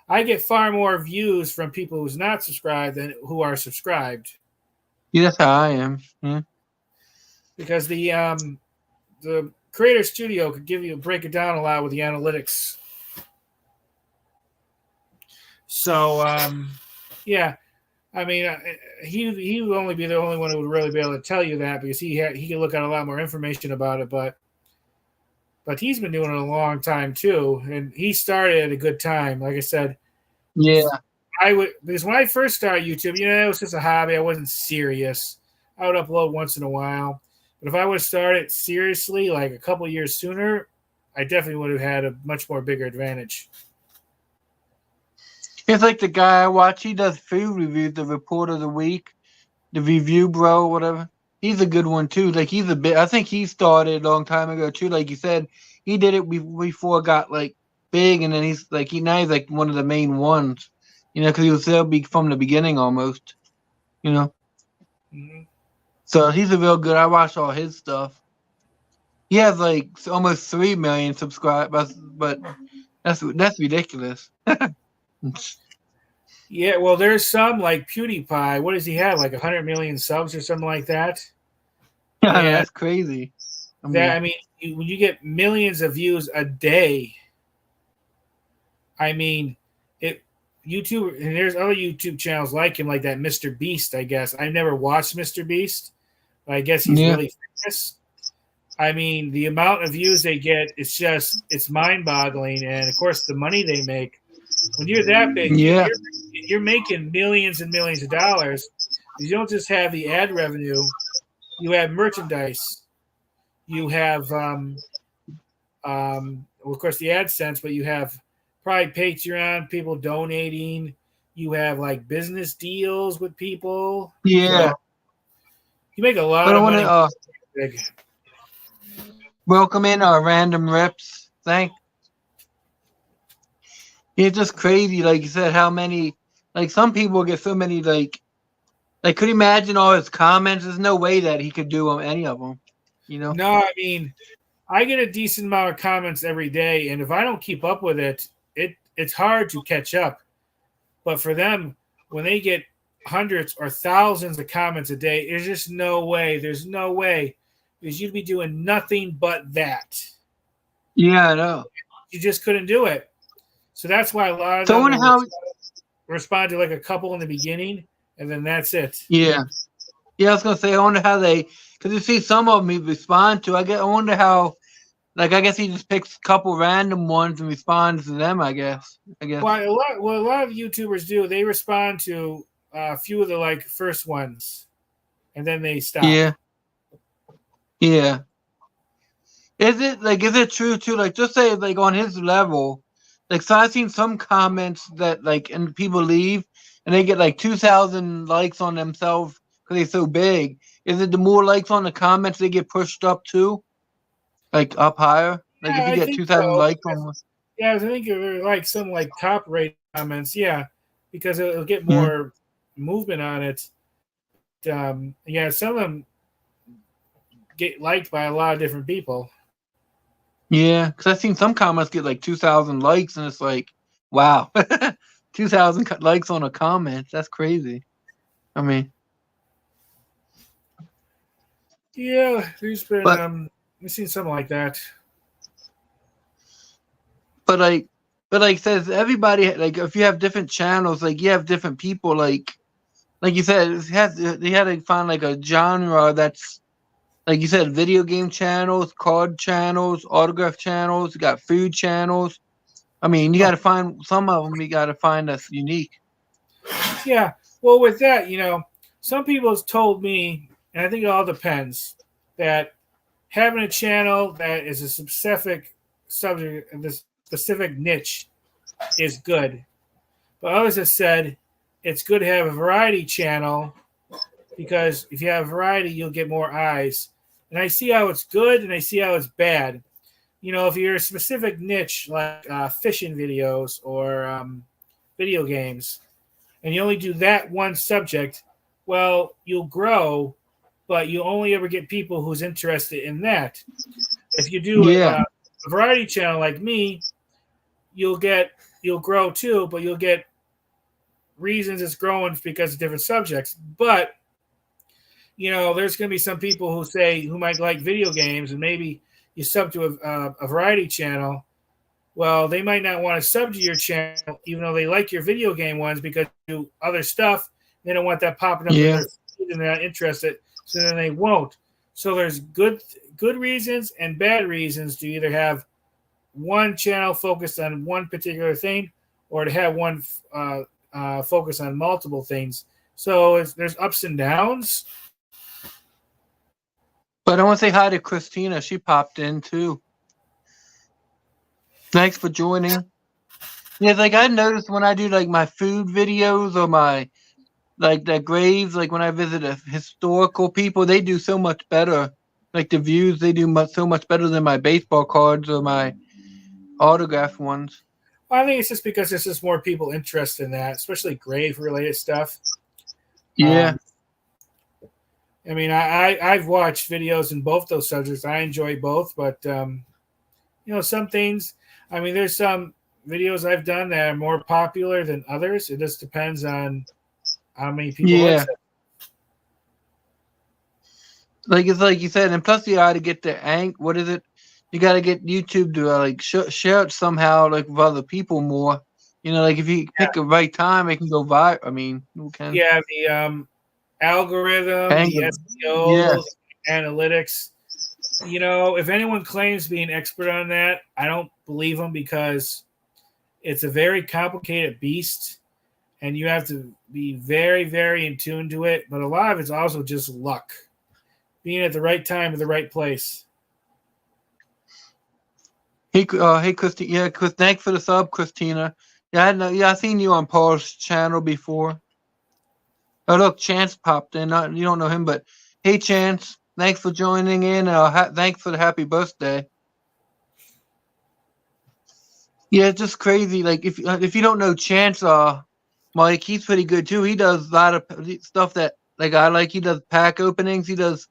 I get far more views from people who's not subscribed than who are subscribed. Yeah, that's how I am. Yeah. Because the Creator Studio could break it down a lot with the analytics. So yeah, I mean, he would only be the only one who would really be able to tell you that, because he can look at a lot more information about it. But he's been doing it a long time too, and he started at a good time. Like I said, Yeah. because when I first started YouTube, it was just a hobby. I wasn't serious. I would upload once in a while. But if I would have started seriously like a couple years sooner, I definitely would have had a much more bigger advantage. It's like the guy I watch. He does food reviews, the Report of the Week, the Review Bro, whatever. He's a good one too. Like he's a bit. I think he started a long time ago too. Like you said, he did it before it got like big, and then he's like now he's like one of the main ones. Because he was there from the beginning almost. Mm-hmm. So he's a real good. I watch all his stuff. He has like almost 3 million subscribers, but that's ridiculous. Yeah, well, there's some like PewDiePie. What does he have? Like 100 million subs or something like that? Yeah, that's crazy. When you get millions of views a day, I mean, YouTube, and there's other YouTube channels like him, like that Mr. Beast, I guess. I've never watched Mr. Beast, but I guess he's really famous. I mean, the amount of views they get, it's mind-boggling. And, of course, the money they make. When you're that big, you're making millions and millions of dollars. You don't just have the ad revenue. You have merchandise. You have, of course, the AdSense, but you have probably Patreon, people donating. You have like business deals with people. Yeah. So you make a lot of money. Welcome in our random reps. It's just crazy, like you said, how many, like some people get so many, like could you imagine all his comments? There's no way that he could do any of them, No, I mean, I get a decent amount of comments every day, and if I don't keep up with it, it's hard to catch up. But for them, when they get hundreds or thousands of comments a day, there's just no way. There's no way. Because you'd be doing nothing but that. Yeah, I know. You just couldn't do it. So that's why a lot of them respond to like a couple in the beginning, and then that's it. Yeah. Yeah, I was going to say, I wonder how because you see some of them he respond to. I wonder how, I guess he just picks a couple random ones and responds to them, I guess. Well, a lot of YouTubers do. They respond to a few of the first ones, and then they stop. Yeah. Yeah. Is it true too? Just say on his level, so I've seen some comments that and people leave and they get 2,000 likes on themselves because they're so big. Is it the more likes on the comments they get pushed up too? Up higher? If you get 2,000 likes on. Yeah, I think they're some top rate comments. Yeah, because it'll get more movement on it. Yeah, some of them get liked by a lot of different people. Yeah, because I've seen some comments get 2,000 likes, and it's wow, 2,000 likes on a comment. That's crazy. I mean, yeah, there's been we've seen something like that. But says everybody if you have different channels, you have different people. Like you said, they had to find a genre that's. Like you said, video game channels, card channels, autograph channels, you got food channels. I mean, you got to find some of them. You got to find that's unique. Yeah. Well, with that, some people have told me, and I think it all depends, that having a channel that is a specific subject, this specific niche, is good. But others have said it's good to have a variety channel because if you have variety, you'll get more eyes. and I see how it's good and I see how it's bad. You know, if you're a specific niche like fishing videos or video games, and you only do that one subject, well, you'll grow, but you only ever get people who's interested in that. If you do Yeah. a variety channel like me, you'll grow too, but you'll get reasons it's growing because of different subjects. But you know, there's going to be some people who might like video games, and maybe you sub to a variety channel. Well, they might not want to sub to your channel, even though they like your video game ones, because you do other stuff. They don't want that popping up in Yeah. their feed, and they're not interested, so then they won't. So there's good reasons and bad reasons to either have one channel focused on one particular thing, or to have one focus on multiple things. So there's ups and downs. But I want to say hi to Christina. She popped in too. Thanks for joining. Yeah, like I noticed when I do like my food videos or my like the graves, like when I visit a historical people, they do so much better. Like the views, they do so much better than my baseball cards or my autograph ones. Well, I think it's just because there's just more people interested in that, especially grave related stuff. Yeah. I mean, I've watched videos in both those subjects. I enjoy both, but you know, some things. I mean, there's some videos I've done that are more popular than others. It just depends on how many people. Yeah. Like it's like you said, and plus you got to get the what is it? You got to get YouTube to like share it somehow, like with other people more. You know, like if you pick the right time, it can go viral. I mean, yeah, the algorithm, the SEO, analytics. You know, if anyone claims being expert on that, I don't believe them, because it's a very complicated beast, and you have to be very, very in tune to it. But a lot of it's also just luck, being at the right time at the right place. Hey, Christina. Yeah, thanks for the sub, Christina. Yeah, I seen you on Paul's channel before. Oh, look, Chance popped in. You don't know him, but hey, Chance. Thanks for joining in. Thanks for the happy birthday. Yeah, it's just crazy. Like if you don't know Chance, Mike, he's pretty good too. He does a lot of stuff that like I like. He does pack openings. He does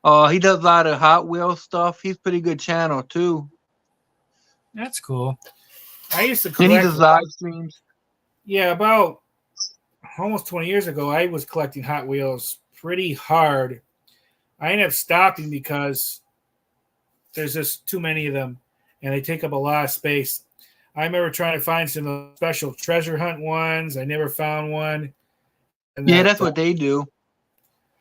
a lot of Hot Wheels stuff. He's pretty good channel too. That's cool. I used to collect. And he does live streams. Yeah, about almost 20 years ago, I was collecting Hot Wheels pretty hard. I ended up stopping because there's just too many of them, and they take up a lot of space. I remember trying to find some special treasure hunt ones. I never found one. And that's what they do.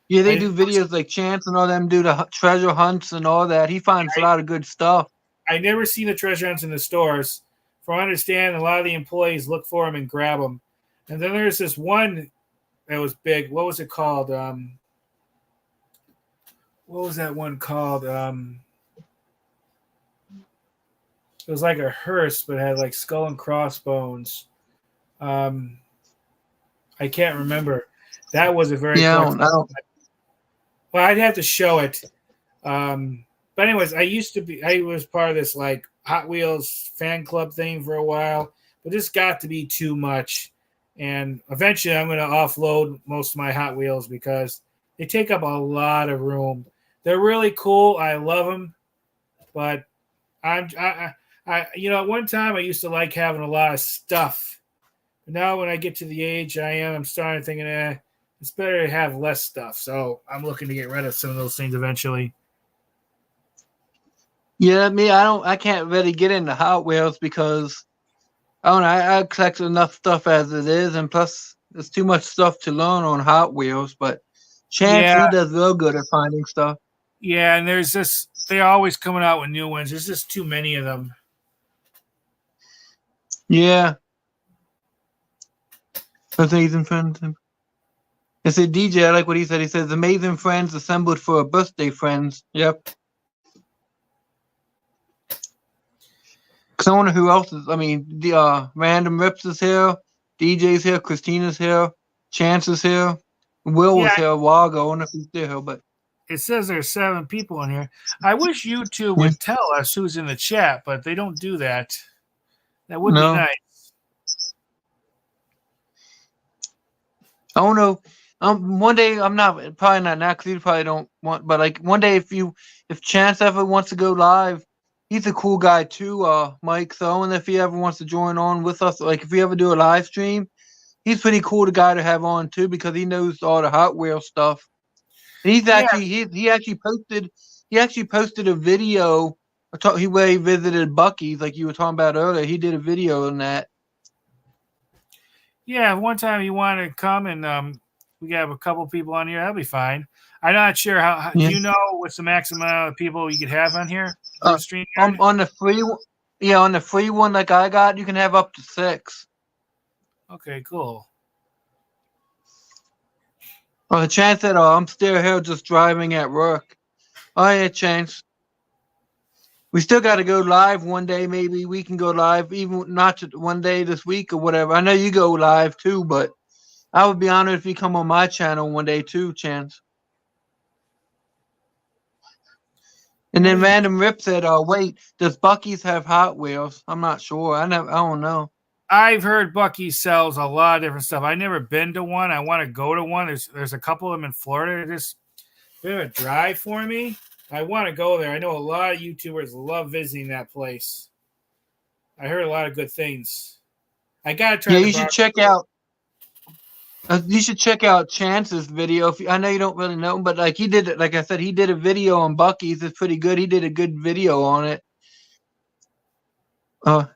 Yeah, they do videos like Chance and all them do the treasure hunts and all that. He finds a lot of good stuff. I never seen the treasure hunts in the stores. From what I understand, a lot of the employees look for them and grab them. And then there's this one that was big. What was it called? What was that one called? It was like a hearse, but it had like skull and crossbones. I can't remember. That was a very no. Well, I'd have to show it. But anyways, I was part of this like Hot Wheels fan club thing for a while, but this got to be too much. And eventually I'm going to offload most of my Hot Wheels because they take up a lot of room. They're really cool. I love them, but I you know, at one time I used to like having a lot of stuff. But now when I get to the age I am, I'm starting thinking, it's better to have less stuff. So I'm looking to get rid of some of those things eventually. Yeah, I can't really get into Hot Wheels because I collect enough stuff as it is, and plus there's too much stuff to learn on Hot Wheels. But Chance, he does real good at finding stuff. Yeah, and they're always coming out with new ones. There's just too many of them. Yeah. Amazing Friends. I said DJ, I like what he said. He says amazing friends assembled for a birthday friends. Yep. Because I wonder who else is. I mean, the Random Rips is here, DJ's here, Christina's here, Chance is here, Will was here a while ago. I don't know if he's still here, but it says there's 7 people in here. I wish YouTube Yeah. would tell us who's in the chat, but they don't do that. That would be No. nice. I don't know. One day I'm probably not now because you probably don't want. But like one day, if Chance ever wants to go live, he's a cool guy too, Mike. So I wonder if he ever wants to join on with us. Like if we ever do a live stream, he's pretty cool, the guy to have on too, because he knows all the Hot Wheels stuff. And he's actually he actually posted a video. Where he visited Buc-ee's, like you were talking about earlier. He did a video on that. Yeah, one time he wanted to come and we have a couple people on here. That'll be fine. I'm not sure how do you know what's the maximum amount of people you could have on here? On the free one, on the free one like I got, you can have up to 6. Okay, cool. Oh, Chance said, I'm still here just driving at work. Oh yeah, Chance. We still got to go live one day. Maybe we can go live, even not one day this week or whatever. I know you go live too, but I would be honored if you come on my channel one day too, Chance. And then Random Rip said, wait, does Buc-ee's have Hot Wheels? I'm not sure. I don't know. I've heard Buc-ee's sells a lot of different stuff. I've never been to one. I want to go to one. There's a couple of them in Florida. They're just a bit of a drive for me. I want to go there. I know a lot of YouTubers love visiting that place. I heard a lot of good things. I gotta try. Yeah, you should check out. You should check out Chance's video. I know you don't really know him, but like he did, like I said, he did a video on Buc-ee's. It's pretty good. He did a good video on it. Okay.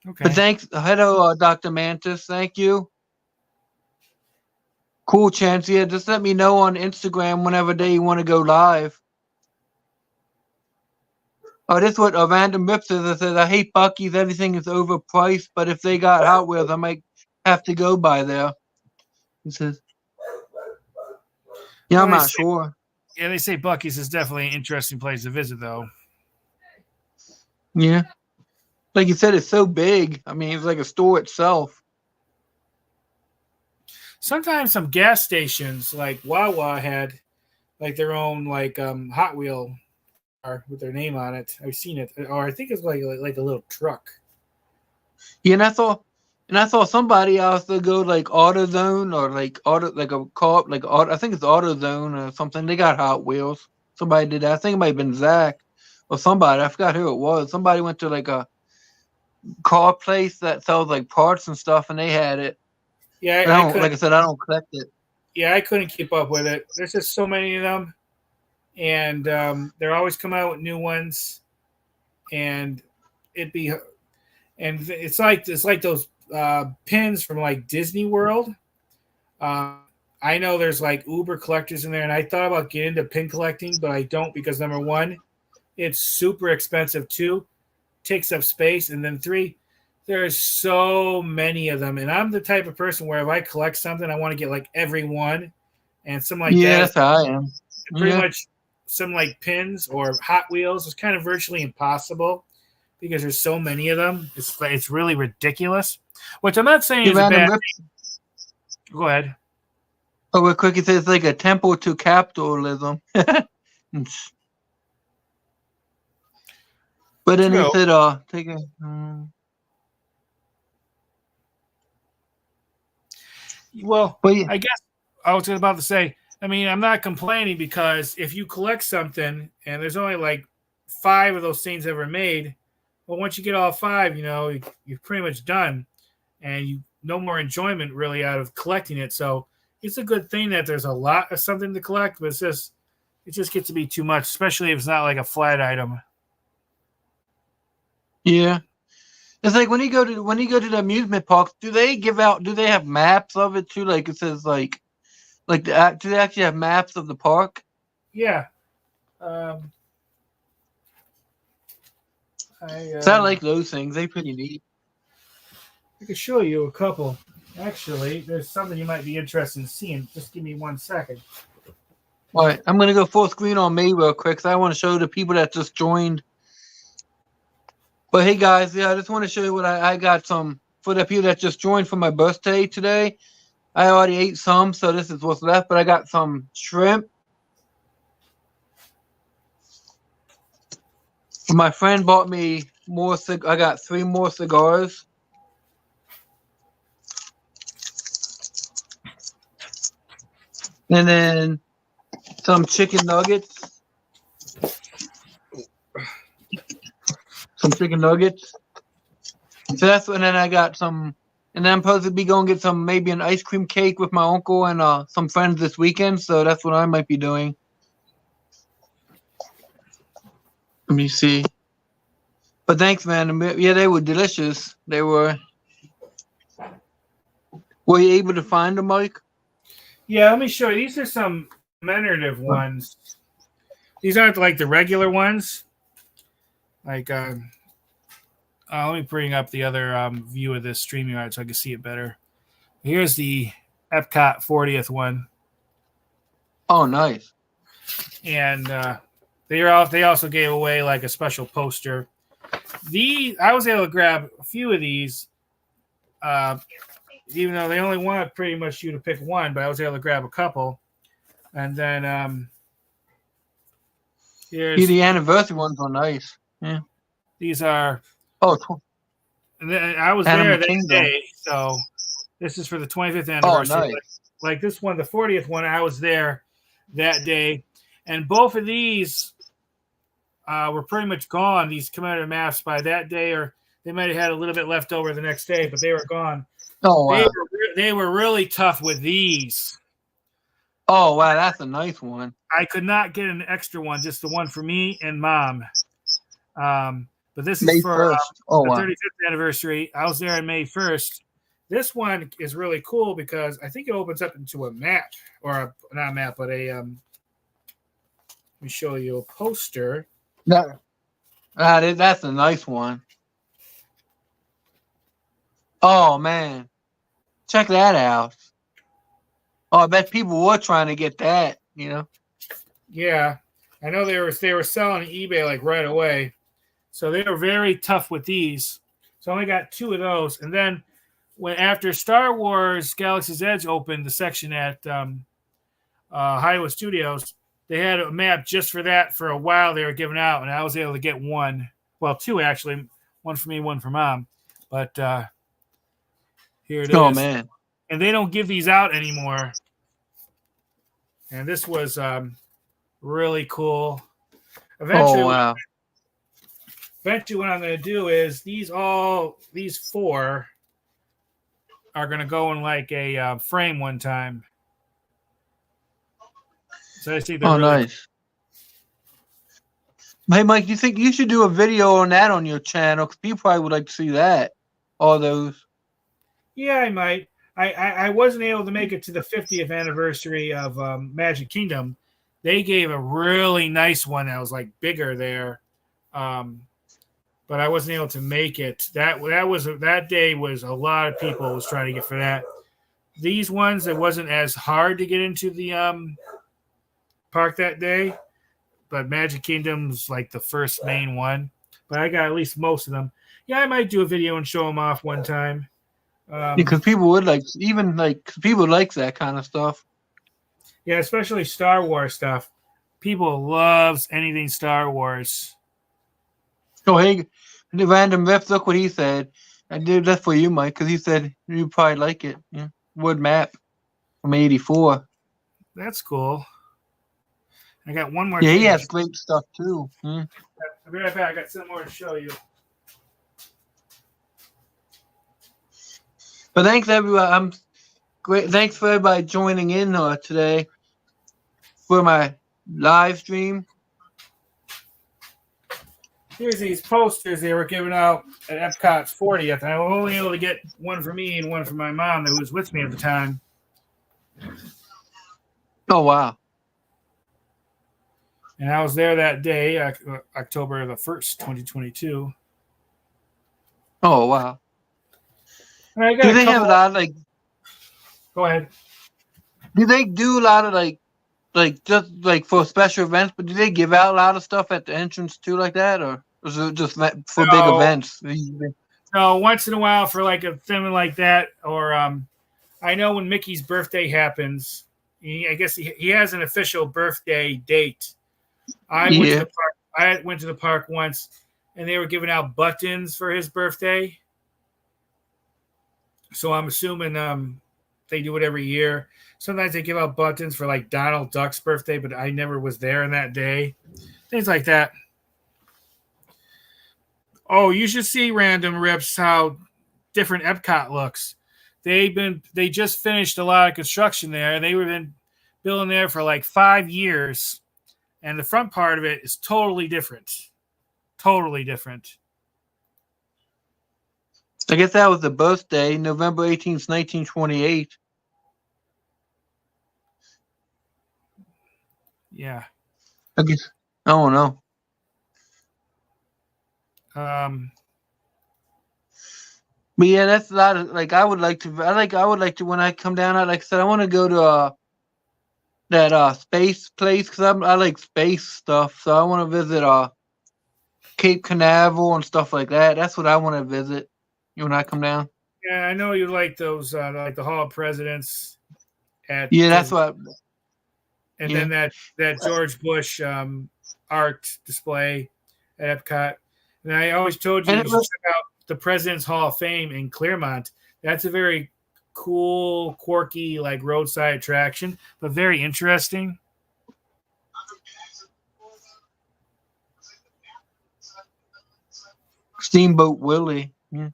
But thanks. Hello, Dr. Mantis. Thank you. Cool, Chance. Yeah, just let me know on Instagram whenever day you want to go live. Oh, this is what a Random Rip says. It says, I hate Buc-ee's. Everything is overpriced, but if they got Hot Wheels, I might have to go by there. He says, yeah, I'm not sure. Yeah, they say Buc-ee's is definitely an interesting place to visit, though. Yeah. Like you said, it's so big. I mean, it's like a store itself. Sometimes some gas stations, like Wawa, had like their own like Hot Wheel with their name on it. I've seen it, or I think it's like a little truck. Yeah, and I saw somebody else to go like AutoZone or like a co-op, like I think it's AutoZone or something. They got Hot Wheels. Somebody did that. I think it might have been Zach or somebody. I forgot who it was. Somebody went to like a car place that sells like parts and stuff, and they had it. Yeah, like I said, I don't collect it. Yeah, I couldn't keep up with it. There's just so many of them. And they're always coming out with new ones, and it's like those pins from like Disney World. I know there's like Uber collectors in there, and I thought about getting into pin collecting, but I don't because number one, it's super expensive. 2, takes up space, and then 3, there's so many of them, and I'm the type of person where if I collect something, I want to get like every one, and something like that. Yeah, that's how I am. Pretty much. Some like pins or Hot Wheels is kind of virtually impossible because there's so many of them. It's really ridiculous. Which I'm not saying is a bad thing. Go ahead. Oh, real quick, it says it's like a temple to capitalism. But then he said, take a. Well, I guess I was about to say. I mean, I'm not complaining because if you collect something and there's only like 5 of those things ever made, well, once you get all 5, you're pretty much done, and you no more enjoyment really out of collecting it. So it's a good thing that there's a lot of something to collect, but it just gets to be too much, especially if it's not like a flat item. Yeah, it's like when you go to the amusement parks, do they have maps of it too? Like it says do they actually have maps of the park? Yeah. I like those things. They're pretty neat. I could show you a couple. Actually, there's something you might be interested in seeing. Just give me 1 second. All right. I'm going to go full screen on me real quick because I want to show the people that just joined. But hey, guys, I just want to show you what I got some for the people that just joined for my birthday today. I already ate some, so this is what's left, but I got some shrimp. My friend bought me more. I got 3 more cigars. And then some chicken nuggets. Some chicken nuggets. So that's and then I got some, and then I'm supposed to be going to get some, maybe an ice cream cake with my uncle and some friends this weekend. So that's what I might be doing. Let me see. But thanks, man. Yeah, they were delicious. They were. Were you able to find them, Mike? Yeah, let me show you. These are some commemorative ones. These aren't like the regular ones. Like, let me bring up the other view of this StreamYard so I can see it better. Here's the Epcot 40th one. Oh, nice. And they also gave away like a special poster. I was able to grab a few of these, even though they only wanted pretty much you to pick one, but I was able to grab a couple. And then here's the anniversary ones are nice. Yeah. These are. Oh, cool. I was there that day, so this is for the 25th anniversary. Oh, nice. Like this one, the 40th one, I was there that day, and both of these were pretty much gone. These commemorative maps by that day, or they might have had a little bit left over the next day, but they were gone. Oh, wow. They were really tough with these. Oh, wow, that's a nice one. I could not get an extra one, just the one for me and Mom. But this is May for 1st. the 35th anniversary. I was there on May 1st. This one is really cool because I think it opens up into a map, or not a map, but a let me show you a poster. That's a nice one. Oh, man. Check that out. Oh, I bet people were trying to get that, you know? Yeah. I know they were selling on eBay like right away. So they were very tough with these. So I only got 2 of those. And then after Star Wars Galaxy's Edge opened the section at Hollywood Studios, they had a map just for that for a while they were giving out, and I was able to get 1. Well, 2 actually. 1 for me, 1 for Mom. But here it is. Oh, man. And they don't give these out anymore. And this was really cool. Eventually, oh, wow. Eventually, what I'm going to do is these 4 are going to go in like a frame one time. So I see. Oh, really nice. Hey, Mike, do you think you should do a video on that on your channel? Because people probably would like to see that. All those. Yeah, I might. I wasn't able to make it to the 50th anniversary of Magic Kingdom. They gave a really nice one that was like bigger there. But I wasn't able to make it. That day was a lot of people was trying to get for that. These ones, it wasn't as hard to get into the park that day, but Magic Kingdom's like the first main one. But I got at least most of them. Yeah, I might do a video and show them off one time. Because people would people like that kind of stuff. Yeah, especially Star Wars stuff. People loves anything Star Wars. Oh, hey, the random riff, look what he said. I did that for you, Mike, because he said you probably like it. Yeah. Wood map from '84. That's cool. I got one more. Yeah, he has great stuff too. I'll be right back. I got some more to show you. But thanks, everyone. Thanks for everybody joining in today for my live stream. Here's these posters they were giving out at Epcot's 40th. I was only able to get 1 for me and 1 for my mom who was with me at the time. Oh, wow. And I was there that day, October the 1st, 2022. Oh, wow. Do they have a lot of Go ahead. Do they do a lot of just like for special events, but do they give out a lot of stuff at the entrance too like that, or is it just for big events? No, once in a while for like a thing like that, or I know when Mickey's birthday happens, I guess he has an official birthday date. I I went to the park once, and they were giving out buttons for his birthday. So I'm assuming they do it every year. Sometimes they give out buttons for like Donald Duck's birthday, but I never was there on that day. Things like that. Oh, you should see Random Rips how different Epcot looks. They just finished a lot of construction there. They were been building there for like 5 years, and the front part of it is totally different. Totally different. I guess that was the birthday, November 18th, 1928. Yeah. I guess. I don't know. But yeah, that's a lot of like I would like to when I come down. Like I said, I want to go to that space place because I like space stuff. So I want to visit Cape Canaveral and stuff like that. That's what I want to visit when I come down. Yeah, I know you like those, like the Hall of Presidents. Yeah, that's what. And then that George Bush art display at Epcot. And I always told you, you should check out the President's Hall of Fame in Claremont. That's a very cool, quirky, like roadside attraction, but very interesting. Steamboat Willie. Yeah.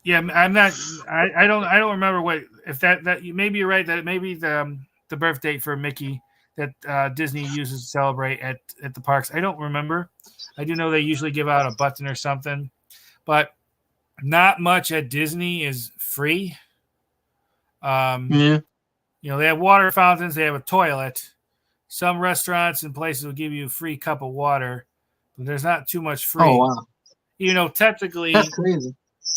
Yeah, I'm not. I don't remember what if that maybe you're right that maybe the birth date for Mickey that Disney uses to celebrate at the parks. I don't remember. I do know they usually give out a button or something, but not much at Disney is free. Yeah. You know, they have water fountains. They have a toilet. Some restaurants and places will give you a free cup of water, but there's not too much free. Oh, wow. You know, technically, that's crazy.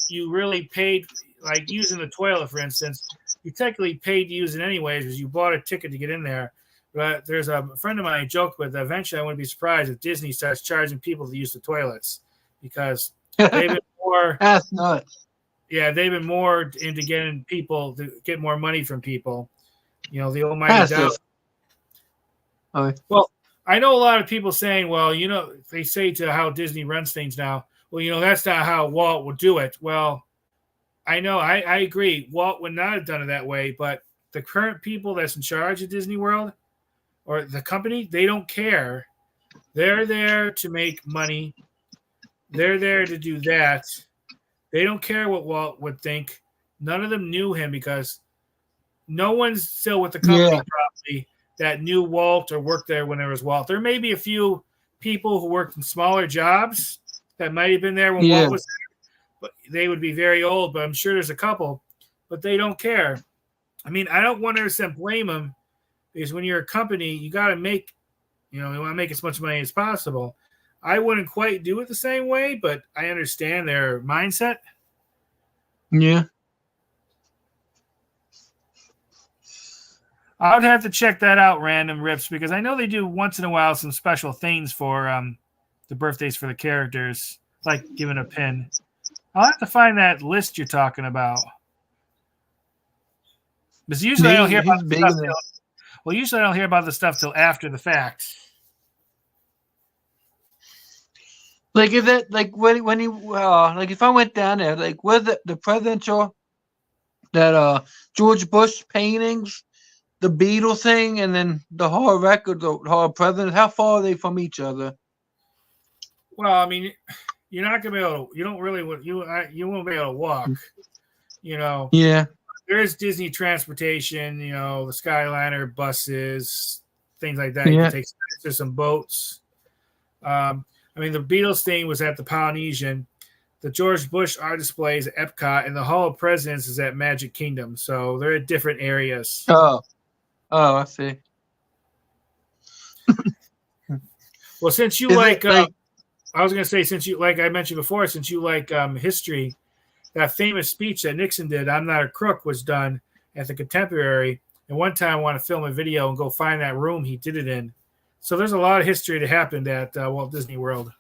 You really paid, like using the toilet, for instance, you technically paid to use it anyways because you bought a ticket to get in there. But there's a friend of mine I joked with, eventually I wouldn't be surprised if Disney starts charging people to use the toilets because they've been more. That's nuts. Yeah, they've been more into getting people to get more money from people. You know, the almighty dollar. Okay. Well, I know a lot of people saying, well, you know, they say to how Disney runs things now, well, you know, that's not how Walt would do it. Well, I know, I agree. Walt would not have done it that way, but the current people that's in charge of Disney World or the company, they don't care. They're there to make money. They're there to do that. They don't care what Walt would think. None of them knew him because no one's still with the company probably that knew Walt or worked there when there was Walt. There may be a few people who worked in smaller jobs that might have been there when Walt was there, but they would be very old, but I'm sure there's a couple, but they don't care. I mean, I don't 100% blame them because when you're a company, you got to make, you know, you want to make as much money as possible. I wouldn't quite do it the same way, but I understand their mindset. Yeah. I would have to check that out, Random Rips, because I know they do once in a while some special things for the birthdays for the characters, like giving a pin. I'll have to find that list you're talking about. Because usually I don't hear about the stuff usually I don't hear about the stuff till after the fact. Like is it like when you like if I went down there, like was it the presidential that George Bush paintings, the Beatles thing, and then the Hall of Records, the Hall of Presidents, how far are they from each other? Well, I mean, you're not gonna be able to. You don't really. You won't be able to walk. You know. Yeah. There is Disney transportation. You know, the Skyliner buses, things like that. Yeah. You can take to some boats. I mean, the Beatles thing was at the Polynesian. The George Bush art display is at Epcot, and the Hall of Presidents is at Magic Kingdom. So they're at different areas. Oh, I see. Well, since you I was going to say, since you, like I mentioned before, since you like history, that famous speech that Nixon did, "I'm not a crook," was done at the Contemporary. And one time I want to film a video and go find that room he did it in. So there's a lot of history that happened at Walt Disney World.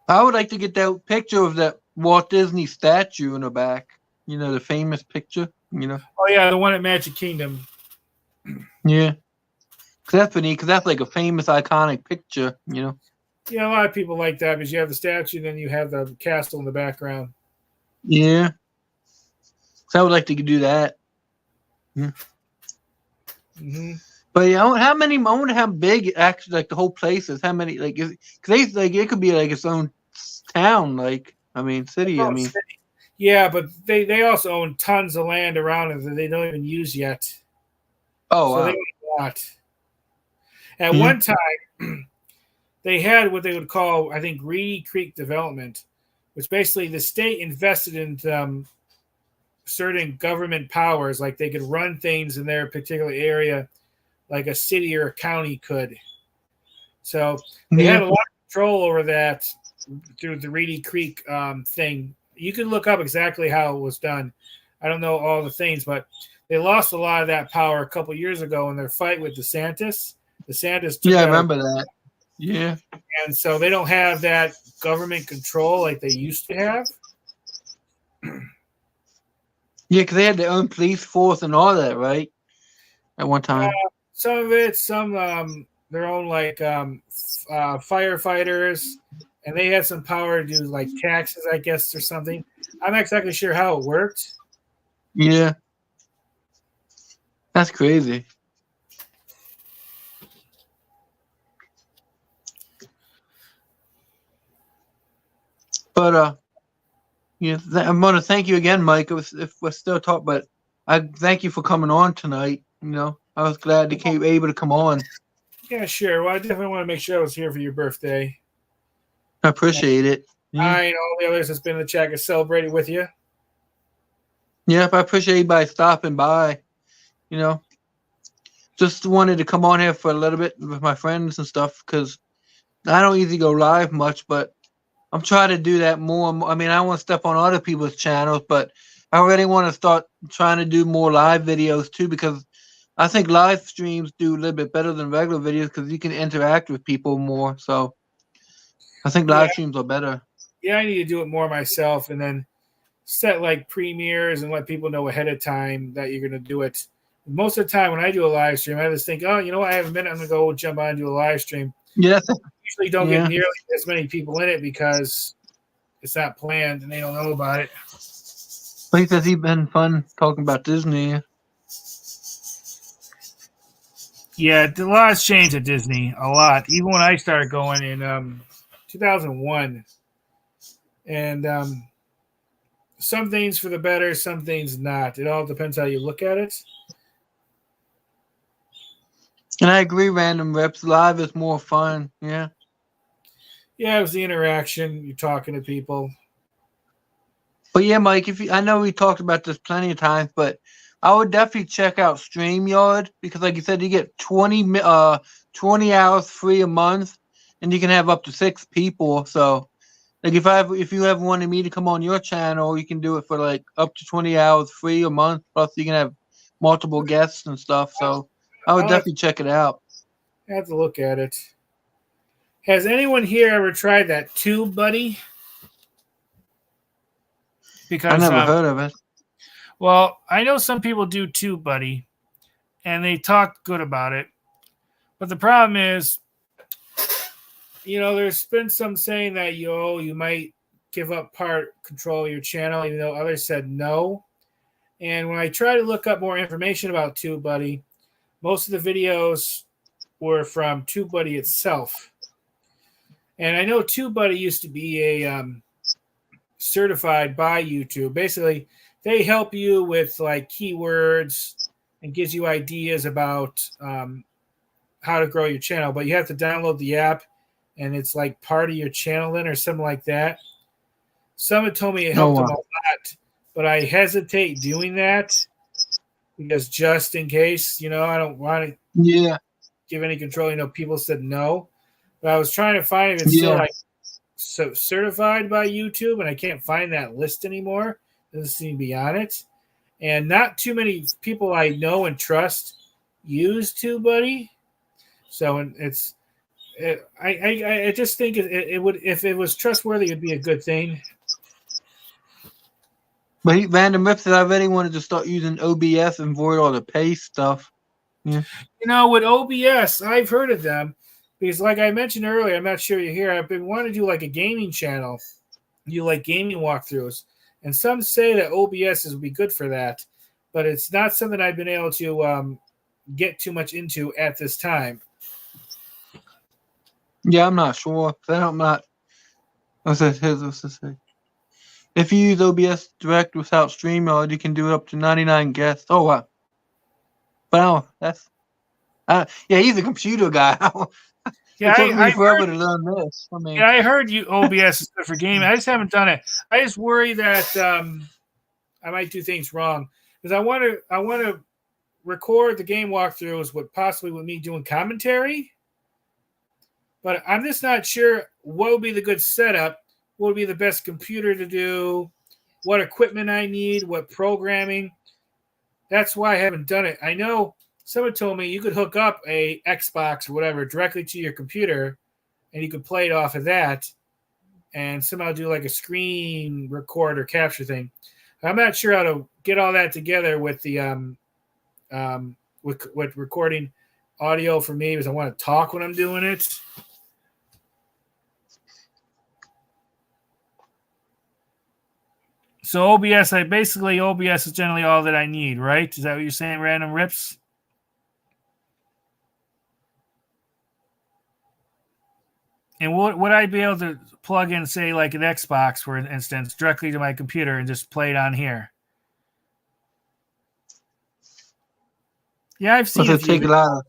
I would like to get that picture of that Walt Disney statue in the back. You know, the famous picture, you know. Oh, yeah, the one at Magic Kingdom. Yeah. 'Cause that's pretty neat, 'cause that's like a famous, iconic picture, you know? Yeah, a lot of people like that because you have the statue, then you have the castle in the background. Yeah. So I would like to do that. Hmm. But yeah, I wonder how big actually like the whole place is. How many like is because like it could be like its own town. Like I mean, city. I Oh, mean, yeah, but they also own tons of land around it that they don't even use yet. oh So they wow, own a lot. At yeah, one time, they had what they would call, I think, Reedy Creek Development, which basically the state invested in certain government powers, like they could run things in their particular area, like a city or a county could. So they yeah, had a lot of control over that through the Reedy Creek thing. You can look up exactly how it was done. I don't know all the things, but they lost a lot of that power a couple years ago in their fight with DeSantis. DeSantis took yeah. I that, remember that. Yeah, and so they don't have that government control like they used to have. yeah, because they had their own police force and all that, right? At one Uh, time. some of it, some their own like firefighters, and they had some power to do like taxes, I guess, or something. I'm not exactly sure how it worked. Yeah, that's crazy. But yeah, I want to thank you again, Mike. If we're still talking, but I thank you for coming on tonight. You know, I was glad to came able to come on. Yeah, sure. Well, I definitely want to make sure I was here for your birthday. I appreciate it. Yeah. I and all the others that's been in the chat can celebrate it with you. Yeah, I appreciate anybody stopping by. You know, just wanted to come on here for a little bit with my friends and stuff because I don't usually go live much, but I'm trying to do that more. I mean, I want to step on other people's channels, but I really want to start trying to do more live videos too because I think live streams do a little bit better than regular videos because you can interact with people more. So I think Yeah, live streams are better. yeah, I need to do it more myself, and then set like premieres and let people know ahead of time that you're going to do it. Most of the time, when I do a live stream, I just think, oh, you know what? I have a minute. I'm going to go jump on and do a live stream. Yeah, Usually don't get yeah. nearly as many people in it because it's not planned and they don't know about it. But he says he's been fun talking about Disney. Yeah, a lot has changed at Disney. A lot. Even when I started going in 2001. And some things for the better, some things not. It all depends how you look at it. And I agree, Random Reps live is more fun. Yeah. Yeah, it was the interaction. You're talking to people. But yeah, Mike, I know we talked about this plenty of times, but I would definitely check out StreamYard because, like you said, you get 20 hours free a month, and you can have up to 6 people. So, like if you ever wanted me to come on your channel, you can do it for like up to 20 hours free a month. Plus, you can have multiple guests and stuff. So, I would definitely check it out. I have to look at it. Has anyone here ever tried that TubeBuddy? Because I never heard of it. Well, I know some people do TubeBuddy, and they talk good about it. But the problem is, there's been some saying that you might give up part control of your channel, even though others said no. And when I try to look up more information about TubeBuddy, most of the videos were from TubeBuddy itself. And I know TubeBuddy used to be a certified by YouTube. Basically, they help you with like keywords and gives you ideas about how to grow your channel. But you have to download the app, and it's like part of your channel then or something like that. Someone told me it helped them a lot, but I hesitate doing that because just in case, I don't want to give any control. People said no. But I was trying to find if it's still like certified by YouTube, and I can't find that list anymore. It doesn't seem to be on it. And not too many people I know and trust use TubeBuddy. So I just think it would, if it was trustworthy, it'd be a good thing. But Random Rip said I really wanted to start using OBS and avoid all the paste stuff. Yeah. You know, with OBS, I've heard of them because, like I mentioned earlier, I'm not sure you're here. I've been wanting to do like a gaming channel. You like gaming walkthroughs, and some say that OBS would be good for that, but it's not something I've been able to get too much into at this time. Yeah, I'm not sure. I'm not. What's this say? If you use OBS Direct without StreamYard, you can do it up to 99 guests. Oh wow! But no, that's yeah. He's a computer guy. Yeah, It took me I forever heard, to learn this. I mean, yeah, I heard you OBS is good for gaming. I just haven't done it. I just worry that I might do things wrong because I want to record the game walkthroughs with possibly with me doing commentary, but I'm just not sure what would be the good setup, what would be the best computer to do, what equipment I need, what programming. That's why I haven't done it. I know someone told me you could hook up a Xbox or whatever directly to your computer and you could play it off of that and somehow do like a screen record or capture thing. I'm not sure how to get all that together with the with recording audio for me because I want to talk when I'm doing it. So OBS is generally all that I need, right? Is that what you're saying, Random Rips? And would I be able to plug in, say, like an Xbox, for instance, directly to my computer and just play it on here? Yeah, I've seen it take a lot of.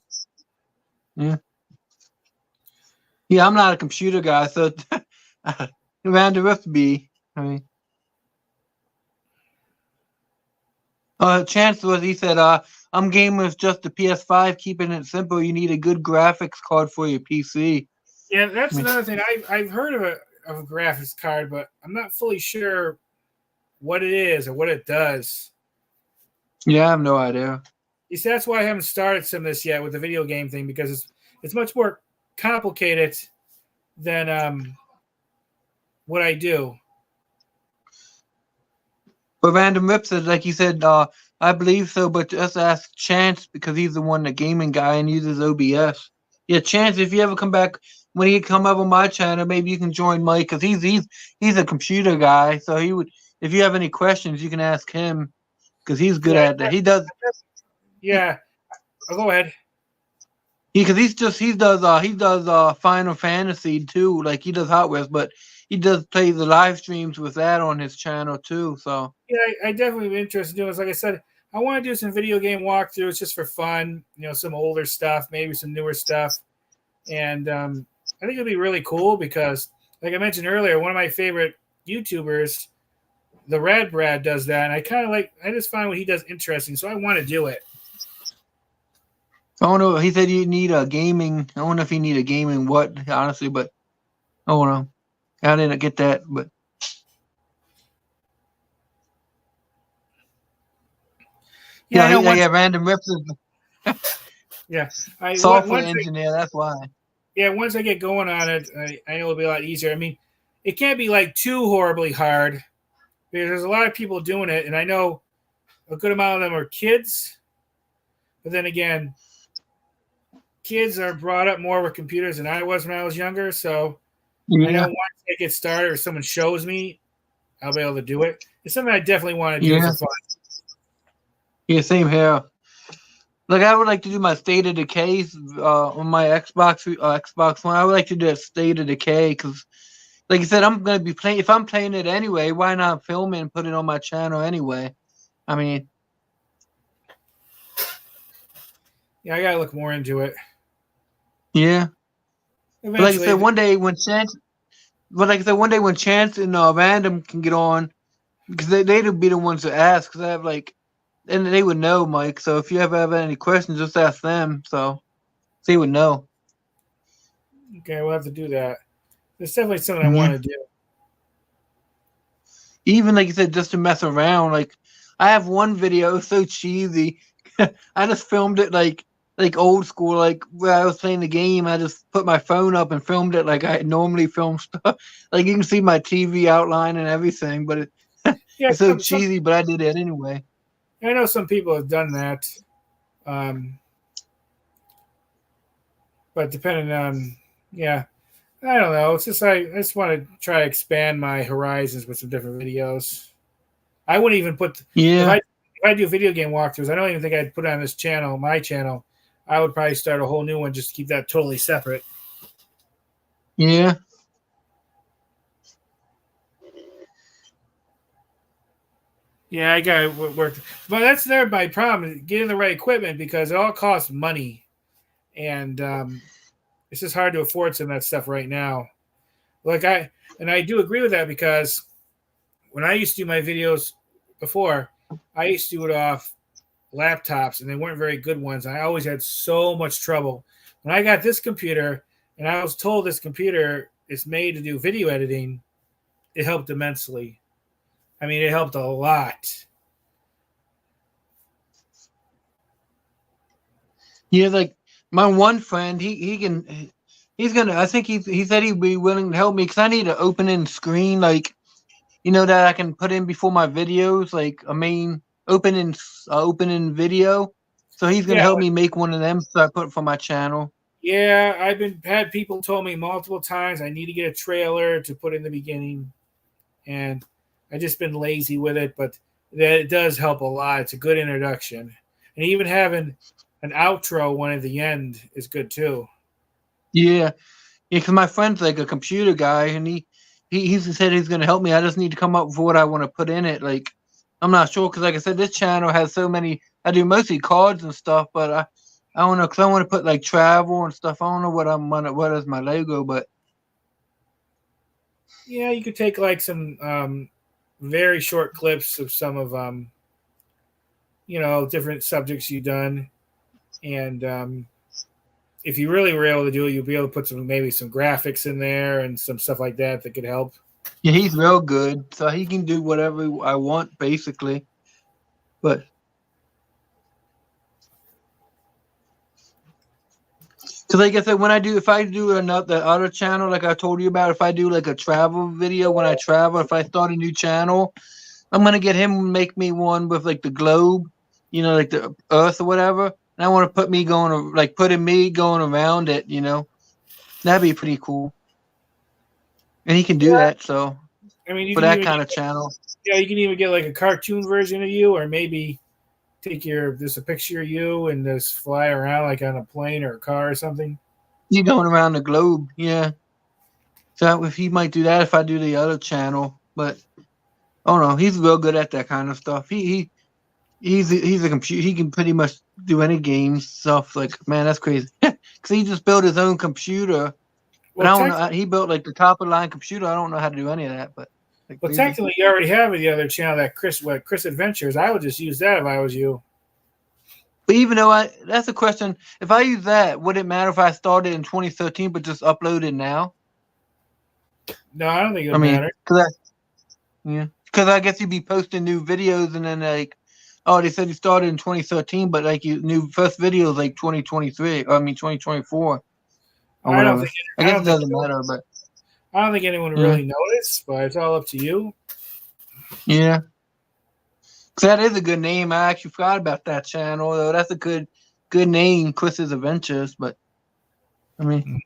Yeah. Yeah, I'm not a computer guy, so Randy Rifty. I mean, Chance was he said, I'm gaming with just the PS5, keeping it simple. You need a good graphics card for your PC. Yeah, that's another thing. I've heard of a graphics card, but I'm not fully sure what it is or what it does. Yeah, I have no idea. You see, that's why I haven't started some of this yet with the video game thing because it's much more complicated than what I do. But Random Rip said, like you said, I believe so, but just ask Chance because he's the one, the gaming guy, and uses OBS. Yeah, Chance, if you ever come back, when he come up on my channel, maybe you can join Mike because he's a computer guy. So he would, if you have any questions, you can ask him because he's good at that. He does. Yeah, go ahead. Because he does Final Fantasy too. Like he does Hot Wheels, but he does play the live streams with that on his channel too. So yeah, I definitely be interested in doing. Like I said, I want to do some video game walkthroughs just for fun. You know, some older stuff, maybe some newer stuff, and I think it'll be really cool because, like I mentioned earlier, one of my favorite YouTubers, the Rad Brad, does that, and I just find what he does interesting, so I want to do it. I don't know. He said you need a gaming. I don't know if you need a gaming what, honestly, but I don't know. I didn't get that, but yeah, Random Rips is yeah, software engineer. That's why. Yeah, once I get going on it, I know it'll be a lot easier. I mean, it can't be like too horribly hard because there's a lot of people doing it, and I know a good amount of them are kids. But then again, kids are brought up more with computers than I was when I was younger. So I know once I get started or someone shows me, I'll be able to do it. It's something I definitely want to do for fun. Yeah, same here. Like I would like to do my State of Decay on my Xbox One. I would like to do a State of Decay because, like you said, I'm gonna be playing. If I'm playing it anyway, why not film it and put it on my channel anyway? I mean, yeah, I gotta look more into it. Yeah. But like I said, one day when Chance and Random can get on, because they'd be the ones to ask, because I have and they would know, Mike. So if you ever have any questions, just ask them. So they would know. Okay, we'll have to do that. It's definitely something I want to do. Even like you said, just to mess around. Like I have one video so cheesy. I just filmed it like old school, like where I was playing the game. I just put my phone up and filmed it like I normally film stuff. Like you can see my TV outline and everything, but it's so cheesy. But I did it anyway. I know some people have done that. but depending on, yeah, I don't know. It's just I just want to try to expand my horizons with some different videos. I wouldn't even put Yeah, if I do video game walkthroughs. I don't even think I'd put it on this channel, my channel. I would probably start a whole new one just to keep that totally separate. yeah. Yeah, I got work, but that's never my problem. Getting the right equipment because it all costs money, and it's just hard to afford some of that stuff right now. Like I do agree with that because when I used to do my videos before, I used to do it off laptops, and they weren't very good ones. I always had so much trouble. When I got this computer, and I was told this computer is made to do video editing, it helped immensely. I mean, it helped a lot. Yeah, like my one friend, he's gonna. I think he said he'd be willing to help me because I need an open-end screen, like that I can put in before my videos, like a main open-end video. So he's gonna Yeah, help me make one of them, so I put it for my channel. yeah. I've been had people told me multiple times I need to get a trailer to put in the beginning, and I just been lazy with it. But that it does help a lot. It's a good introduction, and even having an outro one at the end is good too. Yeah, yeah. Because my friend's like a computer guy, and he said he's gonna help me. I just need to come up with what I want to put in it. Like I'm not sure because, like I said, this channel has so many. I do mostly cards and stuff, but I don't know because I want to put like travel and stuff. I don't know what is my logo, but Yeah, you could take like some very short clips of some of different subjects you've done, and if you really were able to do it, you'll be able to put maybe some graphics in there and some stuff like that that could help. yeah, he's real good, so he can do whatever I want basically. But because like I said, if I do another other channel like I told you about, if I do like a travel video when I travel, if I start a new channel, I'm gonna get him to make me one with like the globe, like the Earth or whatever. And I want to putting me going around it. That'd be pretty cool. And he can do that. So I mean, you for can that even kind of channel, you can even get like a cartoon version of you, or maybe take just a picture of you and just fly around like on a plane or a car or something. you going around the globe, yeah. So if he might do that if I do the other channel, but oh no, he's real good at that kind of stuff. He's a computer. He can pretty much do any game stuff. Like man, that's crazy. Because he just built his own computer. But Well, I don't know. He built like the top of the line computer. I don't know how to do any of that. But like crazy. technically, you already have the other channel that Chris Adventures. I would just use that if I was you. But even though that's a question. If I use that, would it matter if I started in 2013 but just uploaded now? No, I don't think it I would mean, matter. because I guess you'd be posting new videos and then like, oh, they said you started in 2013, but like you new first video is like 2023. I mean 2024 or I don't whatever. think I I guess don't it think doesn't matter, but I don't think anyone would yeah, really notice, but it's all up to you. yeah. Cause that is a good name. I actually forgot about that channel though. That's a good name, Chris's Adventures. But I mean,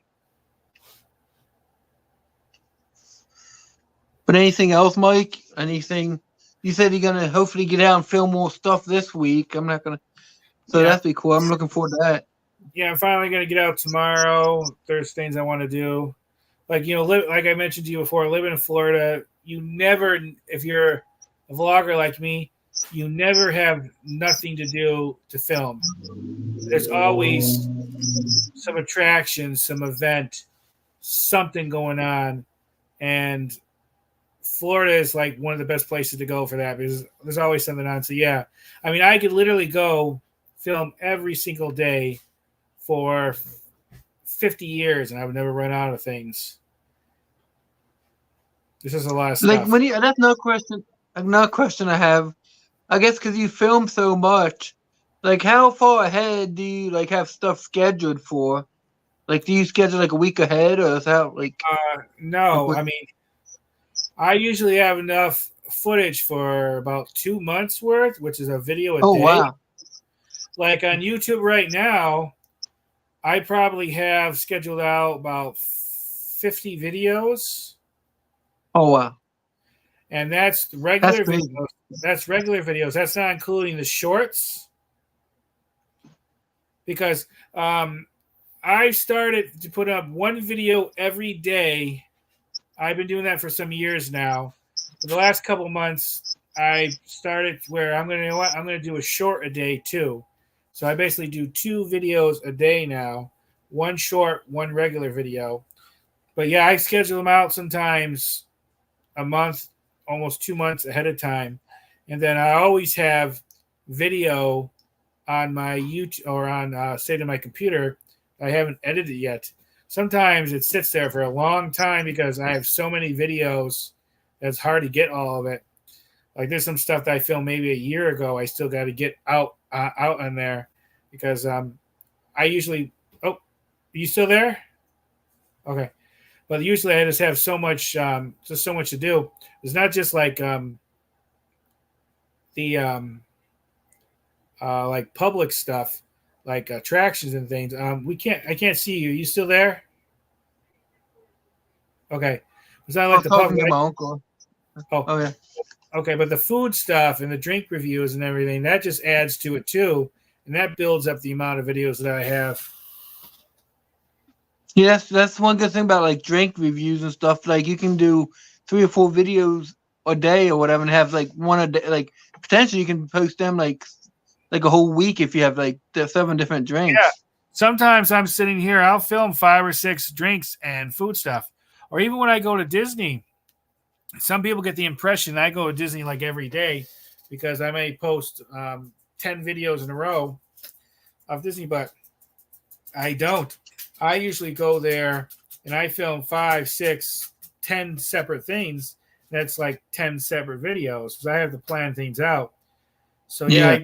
but anything else, Mike? Anything? You said you're gonna hopefully get out and film more stuff this week. I'm not gonna. So Yeah, that'd be cool. I'm looking forward to that. yeah. I'm finally gonna get out tomorrow. There's things I want to do, like like I mentioned to you before. Living in Florida, you never, if you're a vlogger like me, you never have nothing to do to film. There's always some attraction, some event, something going on, and Florida is like one of the best places to go for that because there's always something on. So yeah, I mean, I could literally go film every single day for 50 years, and I would never run out of things. This is a lot of Like stuff. when you, that's no question. Another question I have. I guess because you film so much, like how far ahead do you like have stuff scheduled for? Like, do you schedule like a week ahead, or is that like No, what? I mean, I usually have enough footage for about 2 months worth, which is a video a Oh day. wow, Like on YouTube right now, I probably have scheduled out about 50 videos. Oh wow, And that's that's regular crazy. videos. That's regular videos. That's not including the shorts. Because I started to put up one video every day. I've been doing that for some years now. For the last couple of months, I started where I'm going to, you know what? I'm going to do a short a day too. So I basically do 2 videos a day now, one short, one regular video. But yeah, I schedule them out sometimes a month, almost 2 months ahead of time. And then I always have video on my YouTube or on, say, to my computer. I haven't edited it yet. Sometimes it sits there for a long time because I have so many videos that it's hard to get all of it. Like there's some stuff that I filmed maybe a year ago. I still got to get out on there because I usually. Oh, are you still there? Okay, but usually I just have so much to do. It's not just like the like public stuff, like attractions and things. I can't see you. You still there? Okay. It's not I like was the talking public. to my uncle. Oh, Oh yeah, okay. But the food stuff and the drink reviews and everything, that just adds to it too. And that builds up the amount of videos that I have. yeah. That's one good thing about like drink reviews and stuff. Like you can do 3 or 4 videos a day or whatever, and have like one a day. Like potentially you can post them like a whole week if you have like the 7 different drinks. Yeah. Sometimes I'm sitting here, I'll film 5 or 6 drinks and food stuff. Or even when I go to Disney, some people get the impression I go to Disney like every day because I may post 10 videos in a row of Disney, but I don't. I usually go there and I film 5, 6, 10 separate things. That's like 10 separate videos because I have to plan things out. So yeah,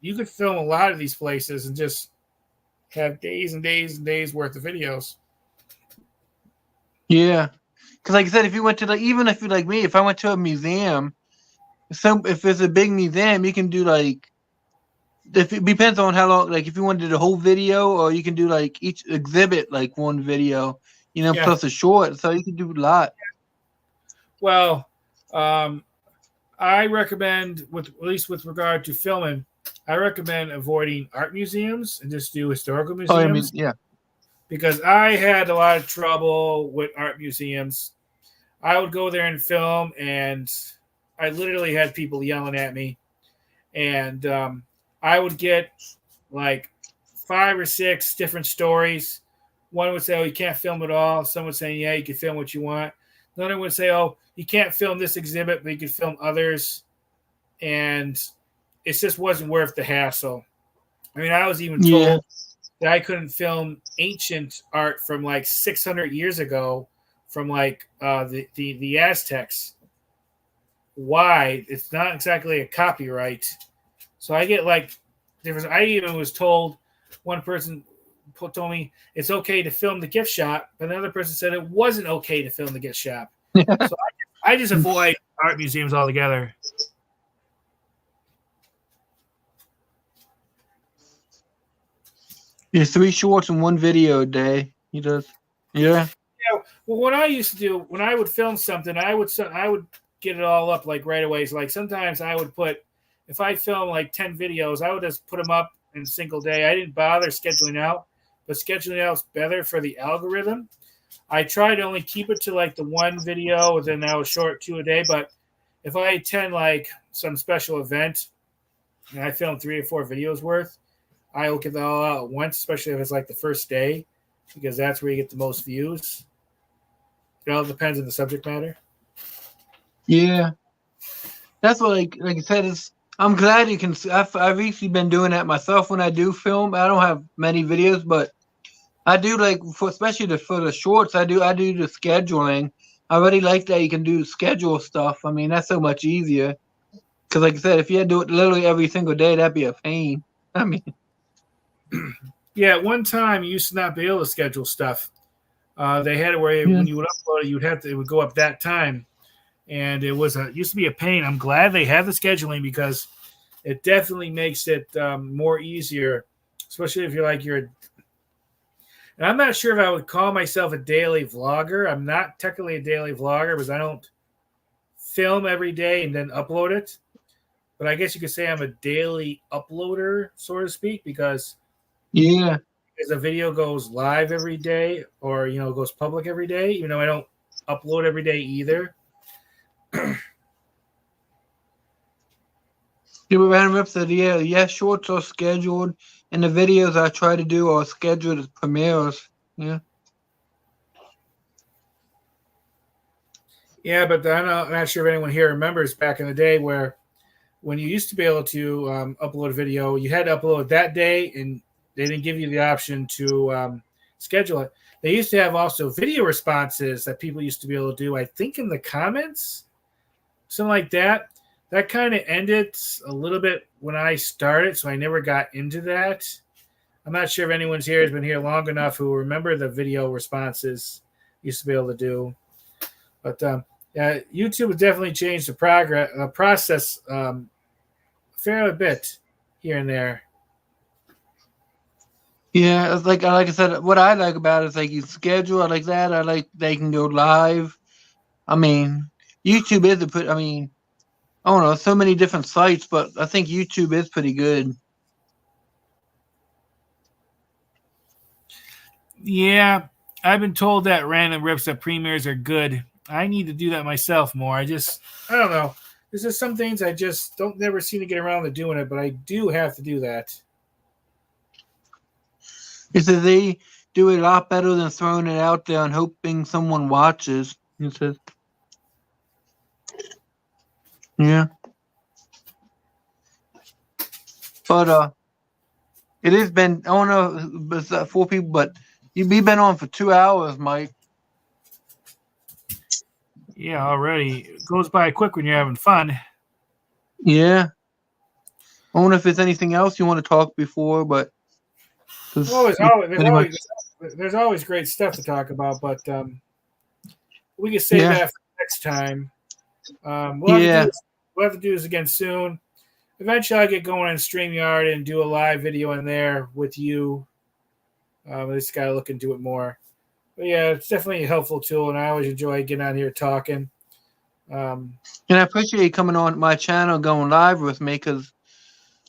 you could film a lot of these places and just have days and days and days worth of videos. Yeah. Because like I said, if you went to like, even if you like me, if I went to a museum, if it's a big museum, you can do like, if it depends on how long, like if you want to do the whole video, or you can do like each exhibit like one video, Yeah. plus a short, so you can do a lot. Well, I recommend, with at least with regard to filming, I recommend avoiding art museums and just do historical Oh, museums. I mean, yeah. Because I had a lot of trouble with art museums. I would go there and film, and I literally had people yelling at me. And I would get like 5 or 6 different stories. One would say, oh, you can't film at all. Some would say, yeah, you can film what you want. Another would say, oh, you can't film this exhibit, but you can film others. And it just wasn't worth the hassle. I mean, I was even told that I couldn't film ancient art from like 600 years ago from like the Aztecs. Why? It's not exactly a copyright. So I get like different. I even was told, one person told me it's okay to film the gift shop, but another person said it wasn't okay to film the gift shop. So I just avoid art museums altogether. Yeah, 3 shorts and 1 video a day. He does. Yeah. Yeah. Well, what I used to do when I would film something, I would get it all up like right away. So like sometimes I would put, if I film like 10 videos, I would just put them up in a single day. I didn't bother scheduling out, but scheduling out is better for the algorithm. I try to only keep it to like the 1 video, and then I was short 2 a day. But if I attend like some special event and I film 3 or 4 videos worth, I will get that all out at once, especially if it's like the first day, because that's where you get the most views. It all depends on the subject matter. Yeah. That's what, like I said, I'm glad you can. I've recently been doing that myself when I do film. I don't have many videos, but I do like especially for the shorts. I do the scheduling. I really like that you can do schedule stuff. I mean, that's so much easier. Because like I said, if you had to do it literally every single day, that'd be a pain. I mean, yeah, at one time you used to not be able to schedule stuff. They had it where when you would upload it, it would go up that time, and it used to be a pain. I'm glad they have the scheduling because it definitely makes it more easier, especially if you're And I'm not sure if I would call myself a daily vlogger. I'm not technically a daily vlogger because I don't film every day and then upload it. But I guess you could say I'm a daily uploader, so to speak, because Yeah. as a video goes live every day or, goes public every day, even though I don't upload every day either. Super Random Rip said, yeah, shorts are scheduled, and the videos I try to do are scheduled as premieres. Yeah. Yeah, but I'm not sure if anyone here remembers back in the day where when you used to be able to upload a video, you had to upload that day, and they didn't give you the option to schedule it. They used to have also video responses that people used to be able to do, I think in the comments, something like that. That kind of ended a little bit when I started, so I never got into that. I'm not sure if anyone's here has been here long enough who remember the video responses used to be able to do. But yeah, YouTube has definitely changed the process a fair bit here and there. Yeah, it's like I said, what I like about it is like you schedule it like that. I like they can go live. I mean, YouTube is I mean, I don't know, so many different sites, but I think YouTube is pretty good. Yeah, I've been told that random rips that premieres are good. I need to do that myself more. I don't know. There's just some things I just don't never seem to get around to doing it, but I do have to do that. He says they do it a lot better than throwing it out there and hoping someone watches. He says, yeah. But it has been, I don't know, it's 4 people, but you've been on for 2 hours, Mike. Yeah, already. It goes by quick when you're having fun. Yeah. I don't know if there's anything else you want to talk before, but there's always great stuff to talk about, but we can save that for next time. We'll have to do this again soon. Eventually, I'll get going on StreamYard and do a live video in there with you. I just got to look into it more. But yeah, it's definitely a helpful tool, and I always enjoy getting out here talking. And I appreciate you coming on my channel, going live with me, because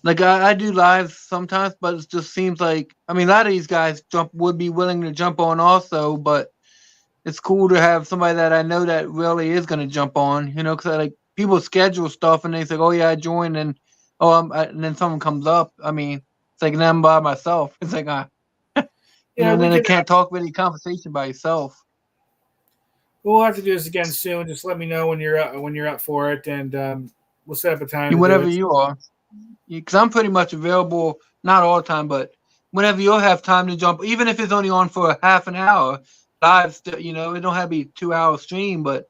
like I do live sometimes, but it just seems like, I mean, a lot of these guys would be willing to jump on also, but it's cool to have somebody that I know that really is going to jump on, because like people schedule stuff and they say, oh yeah, I joined, and and then someone comes up. I mean, it's like I'm by myself. It's like and then I can't talk with any conversation by yourself. We'll have to do this again soon. Just let me know when you're up for it, and we'll set up a time. Whenever you are, because I'm pretty much available, not all the time, but whenever you'll have time to jump, even if it's only on for a half an hour live. It don't have to be 2 hour stream, but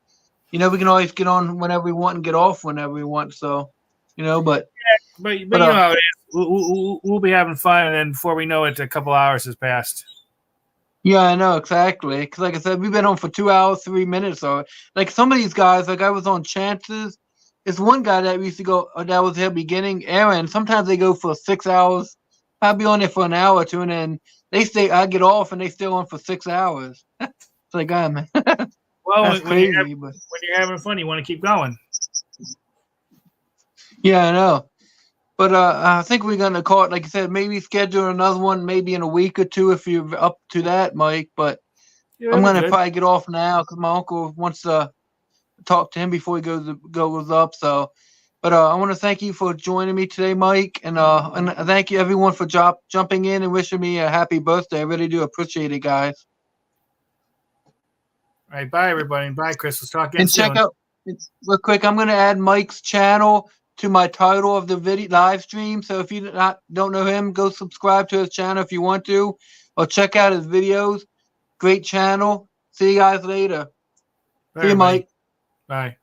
we can always get on whenever we want and get off whenever we want. So, but you know how it is. We'll be having fun, and then before we know it, a couple hours has passed. Yeah, I know, exactly. Because like I said, we've been on for 2 hours, 3 minutes. Or like some of these guys, like I was on Chances. It's one guy that used to go, that was their beginning, Aaron. Sometimes they go for 6 hours. I'll be on there for an hour or two, and then I get off, and they still on for 6 hours. It's like, man. Well, when you're having fun, you want to keep going. Yeah, I know. But I think we're going to call it, like I said, maybe schedule another one maybe in a week or two if you're up to that, Mike. But I'm going to probably get off now because my uncle wants to talk to him before he goes up. So, but I want to thank you for joining me today, Mike. And thank you, everyone, for jumping in and wishing me a happy birthday. I really do appreciate it, guys. All right, bye, everybody. Bye, Chris. Let's talk again soon. And check out, real quick, I'm going to add Mike's channel to my title of the video live stream. So if you don't know him, go subscribe to his channel if you want to, or check out his videos. Great channel. See you guys later. Bye, see you, Mike. Bye.